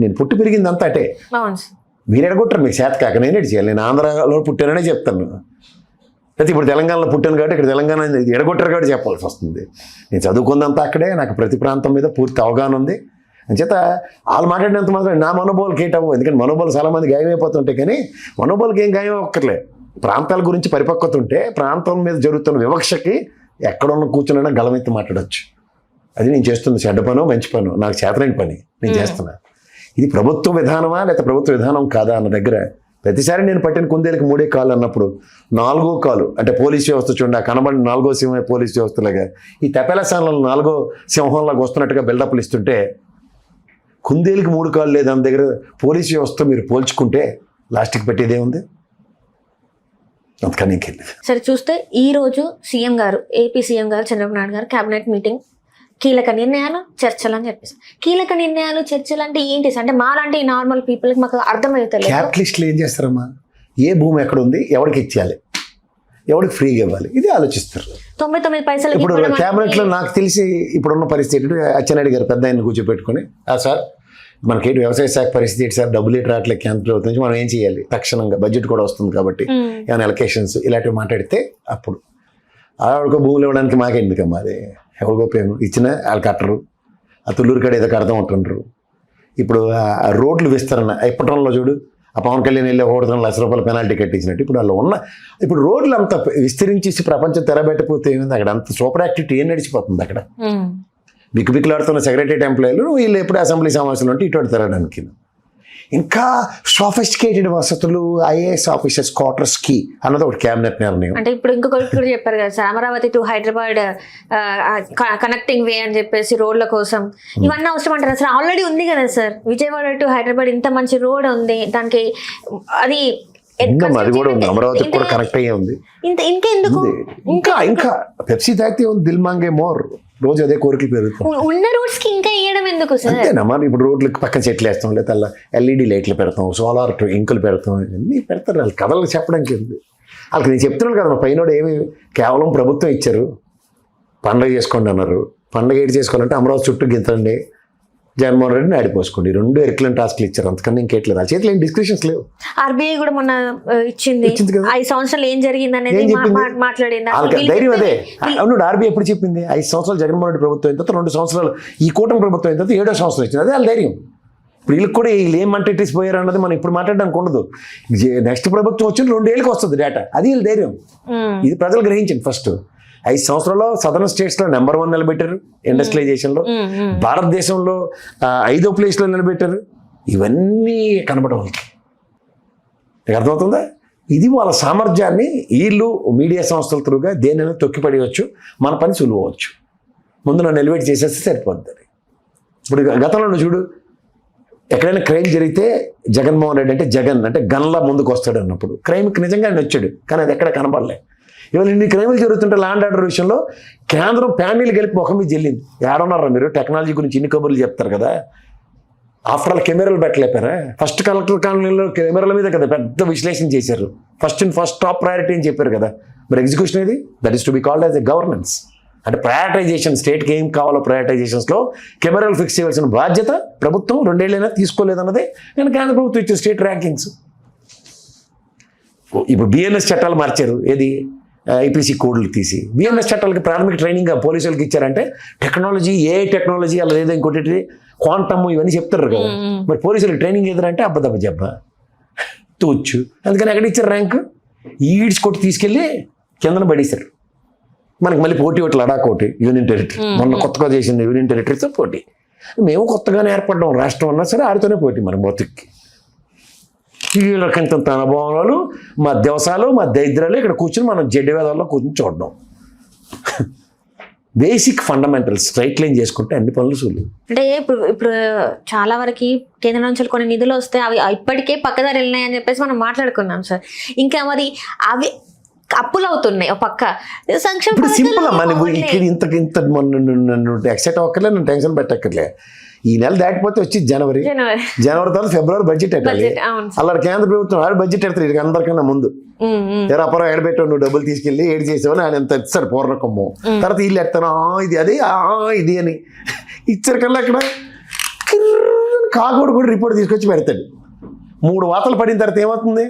నేను పుట్టి పెరిగింది అంతా అటే. మీరు ఎడగొట్టరు, మీకు చేత కాక నేను ఎడి చేయాలి. నేను ఆంధ్రాలో పుట్టాననే చెప్తాను. అయితే ఇప్పుడు తెలంగాణలో పుట్టాను కాబట్టి ఇక్కడ తెలంగాణ ఎడగొట్టరు కాబట్టి చెప్పాల్సి వస్తుంది. నేను చదువుకుందంతా అక్కడే, నాకు ప్రతి ప్రాంతం మీద పూర్తి అవగాహన ఉంది. అంచేత వాళ్ళు మాట్లాడినంత మాత్రం నా మనోబోల్కి ఏటవ్వు. ఎందుకంటే మనోబోలు చాలామంది గాయమైపోతుంటాయి, కానీ మనోబోల్కి ఏం గాయం ఒక్కర్లే. ప్రాంతాల గురించి పరిపక్వత ఉంటే ప్రాంతం మీద జరుగుతున్న వివక్షకి ఎక్కడున్న కూర్చున్నా గళమెత్తి మాట్లాడచ్చు. అది నేను చేస్తున్న చెడ్డ పనో మంచి పనో నాకు చేతనైన పని నేను చేస్తున్నా. ఇది ప్రభుత్వ విధానమా లేకపోతే ప్రభుత్వ విధానం కాదా అన్న దగ్గర ప్రతిసారి నేను పట్టిన కుందేలకు 3 కాళ్ళు అన్నప్పుడు 4వ కాలు అంటే పోలీస్ వ్యవస్థ చూడండి, కనబడి 4వ సింహం పోలీస్ వ్యవస్థలాగా ఈ తెపెల స్థానంలో 4వ సింహంలాగా వస్తున్నట్టుగా బిల్డప్లు ఇస్తుంటే, కుందేలకు 3 కాళ్ళు లేదు దాని దగ్గర పోలీస్ వ్యవస్థ మీరు పోల్చుకుంటే లాస్ట్కి పెట్టేదే ఉంది. అంతకని ఇంకెళ్ళి సరే చూస్తే ఈ రోజు సీఎం గారు, ఏపీ సీఎం గారు చంద్రబాబు నాయుడు గారు క్యాబినెట్ మీటింగ్, కీలక నిర్ణయాలు చర్చలు అని చెప్పేసి. కీలక నిర్ణయాలు చర్చలు అంటే ఏంటి? అంటే మాలాంటి నార్మల్ పీపుల్కి మాకు అర్థమవుతుంది. క్యాపిటలిస్టులు ఏం చేస్తారమ్మా? ఏ భూమి ఎక్కడ ఉంది, ఎవరికి ఇచ్చేయాలి, ఎవరికి ఫ్రీగా ఇవ్వాలి, ఇది ఆలోచిస్తారు. 99 పైసలు. ఇప్పుడు క్యాబినెట్లో నాకు తెలిసి ఇప్పుడున్న పరిస్థితి అచ్చెన్నాయుడు గారు పెద్ద ఆయన కూర్చోపెట్టుకుని, సార్ మనకేంటి వ్యవసాయ శాఖ పరిస్థితి ఏంటి సార్, డబ్బులు ఏంటి రావట్లేదు కేంద్ర ప్రభుత్వం నుంచి, మనం ఏం చేయాలి, తక్షణంగా బడ్జెట్ కూడా వస్తుంది కాబట్టి ఏమైనా ఎలకేషన్స్ ఇలాంటివి మాట్లాడితే అప్పుడు ఆవిడకు భూములు ఇవ్వడానికి మాకెందుకమ్మా, అది ఎవరికో ప్రేమ ఇచ్చినా వాళ్ళు కట్టరు. ఆ తుళ్ళూరు కాడ ఏదో కడతాం ఉంటుండ్రు. ఇప్పుడు ఆ రోడ్లు విస్తరణ ఇప్పటంలో చూడు, ఆ పవన్ కళ్యాణ్ వెళ్ళి 1 లక్ష రూపాయల పెనాల్టీ కట్టించినట్టు ఇప్పుడు వాళ్ళు ఇప్పుడు రోడ్లు అంత విస్తరించేసి ప్రపంచం తెరబెట్టకపోతే ఏమైంది? అక్కడ అంత సూపర్ యాక్టివిటీ ఏం నడిచిపోతుంది అక్కడ. బిక్కుబిక్కులాడుతున్న సెక్రటరియట్ ఎంప్లాయీలు వీళ్ళు ఎప్పుడు అసెంబ్లీ సమావేశంలో ఉంటే ఇటు తిరగడానికి. ఇంకా సోఫిస్టికేటెడ్ వసతులు ఐఏఎస్ ఆఫీసర్స్ క్వార్టర్స్కి అన్నది ఒకటి క్యాబినెట్ నిర్ణయం. అంటే ఇప్పుడు ఇంకొకటి కూడా చెప్పారు కదా sir, Amaravati to Hyderabad connecting way అని చెప్పేసి రోడ్ల కోసం. ఇవన్నీ అవసరం అంటారు అసలు? ఆల్రెడీ ఉంది కదా సార్, విజయవాడ టు హైదరాబాద్ ఇంత మంచి రోడ్ ఉంది, దానికి అది కూడా ఉంది, అమరావతికి కూడా కనెక్ట్ అయ్యే ఉంది. ఇంకెందుకు ఇంకా పెప్సీ తాగితే ఉంది, దిల్ మాంగే మోర్, రోజు అదే కోరికలు పెరుగుతాం. ఉన్న రోడ్స్ కి ఇంకా వేయడం ఎందుకు సార్? అంతేనా మరి? ఇప్పుడు రోడ్లకు పక్కన చెట్లు వేస్తాం, లేదా ఎల్ఈడి లైట్లు పెడతాం, సోలార్ ఇంకులు పెడతాం, ఇవన్నీ పెడతారు. వాళ్ళు కథలు చెప్పడానికి ఉంది. వాళ్ళకి నేను చెప్తున్నాను కదా, మా పైన ఏమి కేవలం ప్రభుత్వం ఇచ్చారు, పండగ చేసుకోండి అన్నారు. పండగ ఏంటి చేసుకోవాలంటే అమరావతి చుట్టూ గింతండి, జగన్మోహన్ రెడ్డిని ఆడిపోసుకోండి, 2 ఎర్క్లెంట్ టాస్క్లు ఇచ్చారు. అంతకన్నా ఇంకేట్లేదు. ఆ చేతిలో ఏం డిస్కషన్స్ లేవు. ఆర్బీఐ కూడా మొన్న ఇచ్చింది 5 సంవత్సరాలు ఏం జరిగింది అనేది మాట్లాడింది. ధైర్యం అదే. అవును, ఆర్బీఐ ఎప్పుడు చెప్పింది? 5 సంవత్సరాలు జగన్మోహన్ రెడ్డి ప్రభుత్వం అయిన తర్వాత 2 సంవత్సరాలు ఈ కూటమి ప్రభుత్వం అయిన తర్వాత 7వ సంవత్సరం ఇచ్చింది. అదే వాళ్ళ ధైర్యం. ఇప్పుడు వీళ్ళకి కూడా వీళ్ళు ఏం మంటెట్టిస్ పోయారు అన్నది మనం ఇప్పుడు మాట్లాడడానికి ఉండదు. నెక్స్ట్ ప్రభుత్వం వచ్చిన 2 ఏళ్ళకి వస్తుంది డేటా. అది వీళ్ళ ధైర్యం. ఇది ప్రజలు గ్రహించండి. ఫస్ట్ 5 సంవత్సరాల్లో సదరన్ స్టేట్స్లో నెంబర్ 1 నిలబెట్టారు ఇండస్ట్రియలైజేషన్లో. భారతదేశంలో 5వ ప్లేస్లో నిలబెట్టారు. ఇవన్నీ కనబడడం వాళ్ళకి అర్థమవుతుందా? ఇది వాళ్ళ సామర్థ్యాన్ని వీళ్ళు మీడియా సంస్థల త్రూగా దేనైనా తొక్కిపడేయచ్చు, మన పని సులువవచ్చు. ముందు నన్ను ఎలివేట్ చేసేస్తే సరిపోద్ది. ఇప్పుడు గతంలో చూడు, ఎక్కడైనా క్రైమ్ జరిగితే జగన్మోహన్ రెడ్డి అంటే జగన్ అంటే గన్లా ముందుకు వస్తాడు అన్నప్పుడు క్రైమ్కి నిజంగా ఆయన వచ్చాడు, కానీ అది ఎక్కడ కనబడలే. ఇవాళ ఇన్ని క్రైములు జరుగుతుంటే ల్యాండ్ ఆర్డర్ విషయంలో కేంద్రం ప్యానీలు గెలిపి ముఖం మీద చెల్లింది. ఏడన్నారా మీరు? టెక్నాలజీ గురించి ఇన్ని కబుర్లు చెప్తారు కదా, ఆఫ్టర్ ఆల్ కెమెరాలు పెట్టలేపారా? ఫస్ట్ కలెక్టర్ కాలనీలో కెమెరాల మీద కదా పెద్ద విశ్లేషణ చేశారు. ఫస్ట్ టాప్ ప్రయారిటీ అని చెప్పారు కదా. మరి ఎగ్జిక్యూషన్ ఏది? That is to be called as a governance. అంటే ప్రయారిటైజేషన్, స్టేట్కి ఏం కావాలో ప్రయారిటైజేషన్స్లో కెమెరాలు ఫిక్స్ చేయవలసిన బాధ్యత ప్రభుత్వం 2 ఏళ్ళైనా తీసుకోలేదన్నదే నేను కేంద్ర ప్రభుత్వం ఇచ్చే స్టేట్ ర్యాంకింగ్స్. ఇప్పుడు బిఎన్ఎస్ చట్టాలు మార్చారు, ఏది ఐపీసీ కోడ్లు తీసి బిఎన్ఎస్ చట్టాలకి ప్రాథమిక ట్రైనింగ్ పోలీసులకు ఇచ్చారంటే టెక్నాలజీ, ఏ టెక్నాలజీ అలా లేదా ఇంకోటి క్వాంటమ్ ఇవన్నీ చెప్తారు కదా. మరి పోలీసులకు ట్రైనింగ్ ఎదురంటే అబ్బదబ్బ జబ్బ తూచ్చు. అందుకని ఎక్కడ ఇచ్చారు ర్యాంక్, ఈడ్స్ కొట్టి తీసుకెళ్ళి కిందన పడేశారు. మనకి మళ్ళీ పోటీ ఒకటి లడాక్ ఒకటి యూనియన్ టెరిటరీ, మొన్న కొత్తగా చేసింది యూనియన్ టెరిటరీతో పోటీ. మేము కొత్తగానే ఏర్పడ్డాం, రాష్ట్రం అన్నా సరే ఆడితోనే పోటీ మన బతుక్కి. వీళ్ళకంత అనుభవాలు, మా దివసాలు, మా దరిద్రాలు ఇక్కడ కూర్చొని మనం జడ్డి వేదాల్లో కూర్చొని చూడడం. బేసిక్ ఫండమెంటల్స్ స్ట్రైట్ లైన్ చేసుకుంటే అన్ని పనులు సులువు. అంటే ఇప్పుడు చాలా వరకు కేంద్రం నుంచి కొన్ని నిధులు వస్తే అవి ఇప్పటికే పక్కదారి వెళ్ళినాయి అని చెప్పేసి మనం మాట్లాడుకున్నాం సార్. ఇంకా మరి అవి అప్పులు అవుతున్నాయి ఒక పక్క సంక్షేమ ఇప్పుడు సింపుల్ అమ్మా, నువ్వు ఇక్కడ ఇంత నన్ను ఎక్సైట్ అవ్వక్కర్లే, నన్ను టెన్షన్ పెట్టక్కర్లే. ఈ నెల దాటిపోతే వచ్చి జనవరి తర్వాత ఫిబ్రవరి బడ్జెట్ పెట్టాలి. అలా కేంద్ర ప్రభుత్వం ఆడు బడ్జెట్ పెడతారు ఇక అందరికన్నా ముందు. అప్పుడు ఏడబెట్టావు నువ్వు డబ్బులు తీసుకెళ్ళి ఏడు చేసావని ఆయన ఎంత ఇస్తారు పూర్వకమ్ము. తర్వాత వీళ్ళు ఎత్తాను ఇది అదే ఇది అని ఇచ్చారు కల్లా అక్కడ కాకోడు కూడా రిపోర్ట్ తీసుకొచ్చి పెడతాడు. 3 వాతలు పడిన తర్వాత ఏమవుతుంది,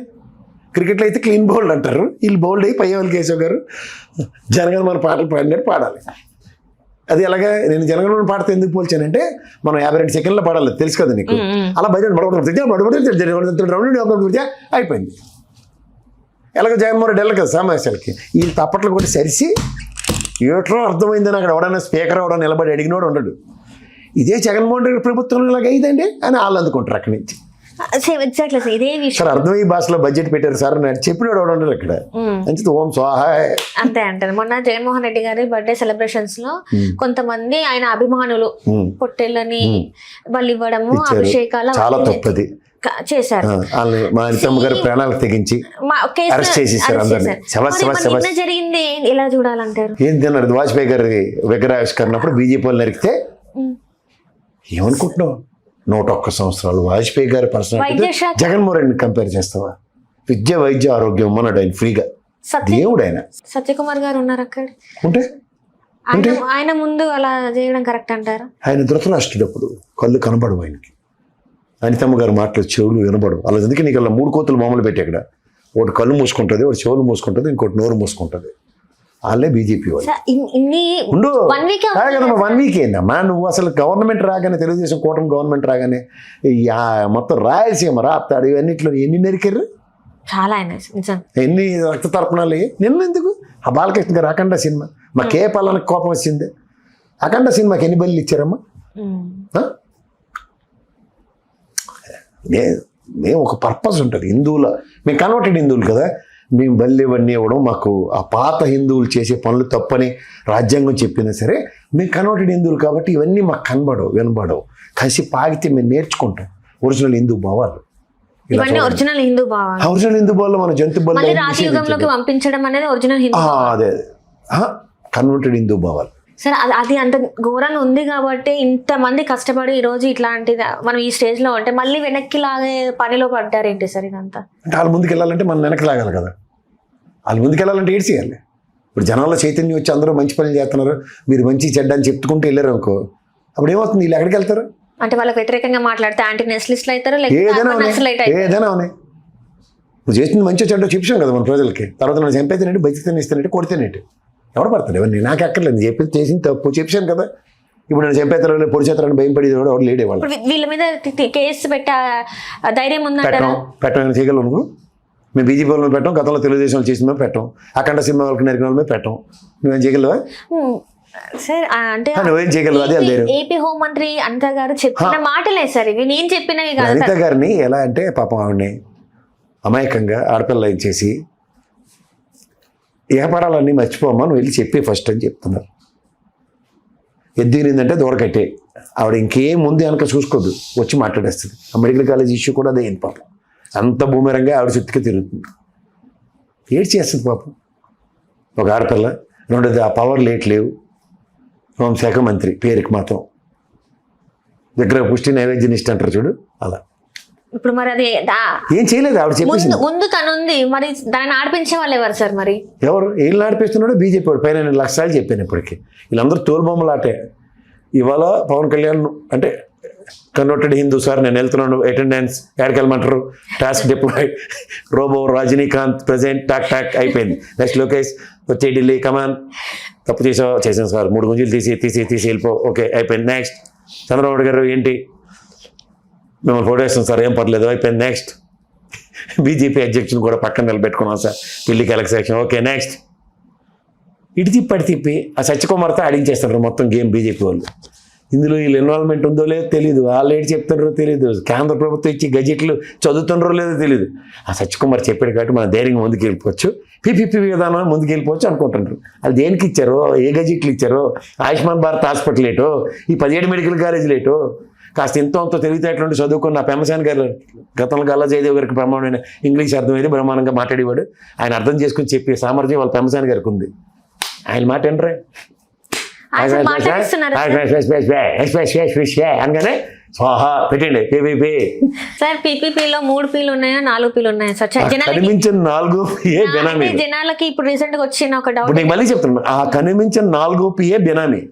క్రికెట్లో అయితే క్లీన్ బౌల్డ్ అంటారు, వీళ్ళు బౌల్డ్ అయ్యి పయ్యవాళ్ళు కేశవ్ గారు జనగణమన పాటలు పాడినట్టు పాడాలి. అది అలాగే నేను జనగణమన పాడితే ఎందుకు పోల్చానంటే మనం 52 సెకండ్లో పాడాలి, తెలుసు కదా నీకు. అలా బయట అయిపోయింది. ఎలాగ జగన్మోహన్ రెడ్డి వెళ్ళదు కదా సమావేశాలకి, వీళ్ళు తప్పట్లు కూడా సరిసి ఏట్రో అర్థమైందని అక్కడ ఎవడన్నా స్పీకర్ ఎవడన్నా నిలబడి అడిగినోడు ఉండడు. ఇదే జగన్మోహన్ రెడ్డి ప్రభుత్వంలో ఇలాగ అయిందండి అని వాళ్ళు అందుకుంటారు అక్కడి నుంచి. ఇదే విషయం సార్ అర్థమయ్యే భాషలో బడ్జెట్ పెట్టారు సార్ అని చెప్పినాడు ఎవడు ఉండడు ఇక్కడ. మంచిది ఓం స్వాహాయ్ అంతే అంటారు. మొన్న జగన్మోహన్ రెడ్డి గారి బర్త్డే సెలబ్రేషన్స్ లో కొంతమంది ఆయన అభిమానులు పొట్టేళ్ళని బలి ఇవ్వడము, అభిషేకాలు చాలా తప్పది చేశారు. మా అనితమ్మ గారు ప్రాణాలు తెగించి అరెస్ట్ చేసేసారు అందరినీ. జరిగింది ఎలా చూడాలంటారు? ఏం తిన్నారు వాజ్పేయి గారి విగ్రహావిష్కరణప్పుడు బీజేపీ వాళ్ళు నరికితే ఏమనుకుంటున్నావు? 101 సంవత్సరాలు వాజ్పేయి గారి పర్సనాలిటీ జగన్మోహన్ రెడ్డిని కంపేర్ చేస్తావా? విద్య, వైద్య, ఆరోగ్యం అన్నాడు ఆయన ఫ్రీగా. దేవుడు ఆయన. సత్యకుమార్ గారు ఉన్నారు అక్కడ ఉంటే ఆయన ముందు అలా చేయడం కరెక్ట్ అంటారా? ఆయన ధృతరాష్ట్రుడప్పుడు కళ్ళు కనబడవు ఆయనకి. అనితమ్మ గారి మాటలు చెవులు వినబడవు. అలా అందుకే నీకు అలా 3 కోతులు మామూలు పెట్టి అక్కడ ఒకటి కళ్ళు మూసుకుంటుంది, ఒకటి చెవులు మూసుకుంటుంది, ఇంకోటి నోరు మూసుకుంటుంది. వాళ్ళే బీజేపీ వాళ్ళు. ఉండు కదమ్మా, 1 వీక్ ఏందమ్మా నువ్వు అసలు గవర్నమెంట్ రాగానే, తెలుగుదేశం కూటమి గవర్నమెంట్ రాగానే మొత్తం రాయలసీమ రాప్తాడు ఇవన్నిట్లో ఎన్ని నరికారు, చాలా ఎన్ని రక్త తర్పణాలు. నిన్న ఎందుకు ఆ బాలకృష్ణ గారు అఖండ సినిమా మాకే పలానికి కోపం వచ్చింది. అఖండ సినిమాకి ఎన్ని బల్లి ఇచ్చారమ్మా? మేము ఒక పర్పస్ ఉంటుంది హిందువుల, మేము కన్వర్టెడ్ హిందువులు కదా, మేము బల్లి ఇవన్నీ ఇవ్వడం మాకు ఆ పాత హిందువులు చేసే పనులు తప్పని రాజ్యాంగం చెప్పినా సరే మేము కన్వర్టెడ్ హిందువులు కాబట్టి ఇవన్నీ మాకు కనబడవు, వినబడవు. కసి పాగితే మేము నేర్చుకుంటాం ఒరిజినల్ హిందూ భావాలు. ఒరిజినల్ హిందూ భావాలు, ఒరిజినల్ హిందూ భావాలు మన జంతు బలి పంపించడం అనేది ఒరిజినల్ హిందూ. అదే కన్వర్టెడ్ హిందూ భావాలు. సరే అది అంత ఘోరంగా ఉంది కాబట్టి ఇంతమంది కష్టపడి ఈ రోజు ఇట్లాంటిది మనం ఈ స్టేజ్ లో ఉంటే మళ్ళీ వెనక్కి లాగే పనిలో పడ్డారేంటి సార్ ఇదంతా? అంటే వాళ్ళ ముందుకు వెళ్ళాలంటే మనం వెనక్కి లాగాలి కదా. వాళ్ళ ముందుకు వెళ్ళాలంటే ఏడ్చి చేయాలి. ఇప్పుడు జనాల్లో చైతన్యం వచ్చి అందరూ మంచి పనులు చేస్తున్నారు, మీరు మంచి చెడ్డ అని చెప్పుకుంటూ వెళ్ళారు అనుకో, అప్పుడు ఏమవుతుంది? వీళ్ళు ఎక్కడికి వెళ్తారు? అంటే వాళ్ళకి వ్యతిరేకంగా మాట్లాడితే యాంటీ నేషనలిస్టులు అవుతారు, ఏదైనా నువ్వు చేసింది మంచిగా చెడ్డ చెప్పాం కదా మన ప్రజలకి. తర్వాత నన్ను చంపేతేనంటే బతికితేనే ఇస్తానంటే కొడితేనేటి ఎవడు పడతాడు? ఎవరిని నాకు ఎక్కర్లేదు, చెప్పి చేసింది తప్పు చెప్పాను కదా. ఇప్పుడు నేను చంపేతలో పొడి చేస్తారని భయం పడేది కూడా ఎవరు లేడేవాళ్ళు. వీళ్ళ మీద కేసు పెట్టే ధైర్యం ఉందంటారా? పెట్టడం చేయగలవు నువ్వు. మేము బీజేపీ వాళ్ళని పెట్టాం, గతంలో తెలుగుదేశం చేసిన మేము పెట్టాం, అఖండ సినిమా వాళ్ళకి నరికిన వాళ్ళు మేము పెట్టాం. నువ్వేం చేయగలవా? సార్ అంటే నువ్వేం చేయగలవు? అదే ఏపీ హోంమంత్రి అనిత గారు చెప్పిన మాటలే సార్ ఇవి, నేను చెప్పినవి కాదు. అనిత గారిని ఎలా అంటే పాపం ఆవిడని అమాయకంగా ఆడపిల్ల ఇచ్చేసి వ్యాపారాలన్నీ మర్చిపోమ్మా నువ్వు వెళ్ళి చెప్పి ఫస్ట్ అని చెప్తున్నారు. ఎద్దిరిందంటే దూరకట్టే ఆవిడ ఇంకేం ముందు వెనక చూసుకోద్దు, వచ్చి మాట్లాడేస్తుంది. ఆ మెడికల్ కాలేజ్ ఇష్యూ కూడా అదే ఏంటి పాపం, అంత భూమిరంగా ఆవిడ చుట్టుకే తిరుగుతుంది. ఏడ్ చేస్తుంది పాపం ఒక ఆడపిల్ల. రెండోది ఆ పవర్ లేవు. హోంశాఖ మంత్రి పేరుకి మాత్రం విగ్రహ పుష్టి నైవేద్యం ఇష్ట అంటారు చూడు అలా. ఇప్పుడు మరి అది ఏం చేయలేదు ఆవిడ చెప్పేసి ముందు తనుంది, మరి దాన్ని ఆడిపించే వాళ్ళు ఎవరు సార్? మరి ఎవరు ఏళ్ళు ఆడిపిస్తున్నాడో బీజేపీ వాడు. పైన 1 లక్ష సార్లు చెప్పాను ఇప్పటికీ. వీళ్ళందరూ తోలుబొమ్మలాటే. ఇవాళ పవన్ కళ్యాణ్ అంటే కన్వర్టెడ్ హిందూ సార్, నేను వెళ్తున్నాను, అటెండెన్స్ ఎక్కడికి వెళ్ళమంటారు, task deployed, robo Rajinikanth present, టాక్ టాక్ అయిపోయింది. నెక్స్ట్ లోకేష్ వచ్చే ఢిల్లీ, కమాన్, తప్పు చేసాను సార్, 3 గుంజీలు తీసి వెళ్ళిపో, ఓకే అయిపోయింది. నెక్స్ట్ చంద్రబాబు గారు ఏంటి మిమ్మల్ని ఫోటో వేస్తాం సార్, ఏం పర్లేదు, అయిపోయింది. నెక్స్ట్ బీజేపీ అధ్యక్షుని కూడా పక్కన నిలబెట్టుకున్నాం సార్, ఢిల్లీకి ఎలక్షన్, ఓకే నెక్స్ట్. ఇటు తిప్పి ఆ సత్యకుమార్తో ఆడించేస్తారు మొత్తం గేమ్ బీజేపీ వాళ్ళు. ఇందులో వీళ్ళు ఇన్వాల్వ్మెంట్ ఉందో లేదో తెలియదు, వాళ్ళు ఏంటి చెప్తున్నారో తెలియదు, కేంద్ర ప్రభుత్వం ఇచ్చి గజెట్లు చదువుతున్నారో లేదో తెలియదు. ఆ సత్యకుమార్ చెప్పాడు కాబట్టి మనం ధైర్యంగా ముందుకు వెళ్ళిపోవచ్చు, పీపీపీ విధానం ముందుకు వెళ్ళిపోవచ్చు అనుకుంటున్నారు. అది దేనికి ఇచ్చారో, ఏ గజెట్లు ఇచ్చారో, ఆయుష్మాన్ భారత్ హాస్పిటల్ ఏటో, ఈ 17 మెడికల్ కాలేజీలు ఏటో, కాస్త ఎంతో అంత తెలివితేటలుండి చదువుకున్న పెమ్మసాని గారు గతంలో గల్లా జయదేవ్ గారికి బ్రహ్మాండమైన ఇంగ్లీష్ అర్థమైంది, బ్రహ్మాండంగా మాట్లాడేవాడు. ఆయన అర్థం చేసుకుని చెప్పే సామర్థ్యం వాళ్ళ పెమ్మసాని గారికి ఉంది. ఆయన మాట ఏంట్రే అనగానే స్వాహా పెట్టండి పీపీపీ. సార్ పీపీపీలో 3 పీలు ఉన్నాయా 4 పీలు ఉన్నాయా సార్? కనిపించిన 4 పిఏ బెనామీ. జనాలకి ఇప్పుడు రీసెంట్ గా వచ్చిన ఒక డౌట్, నేను మళ్ళీ చెప్తున్నా, ఆ కనిపించిన 4 పిఏ బెనామీ.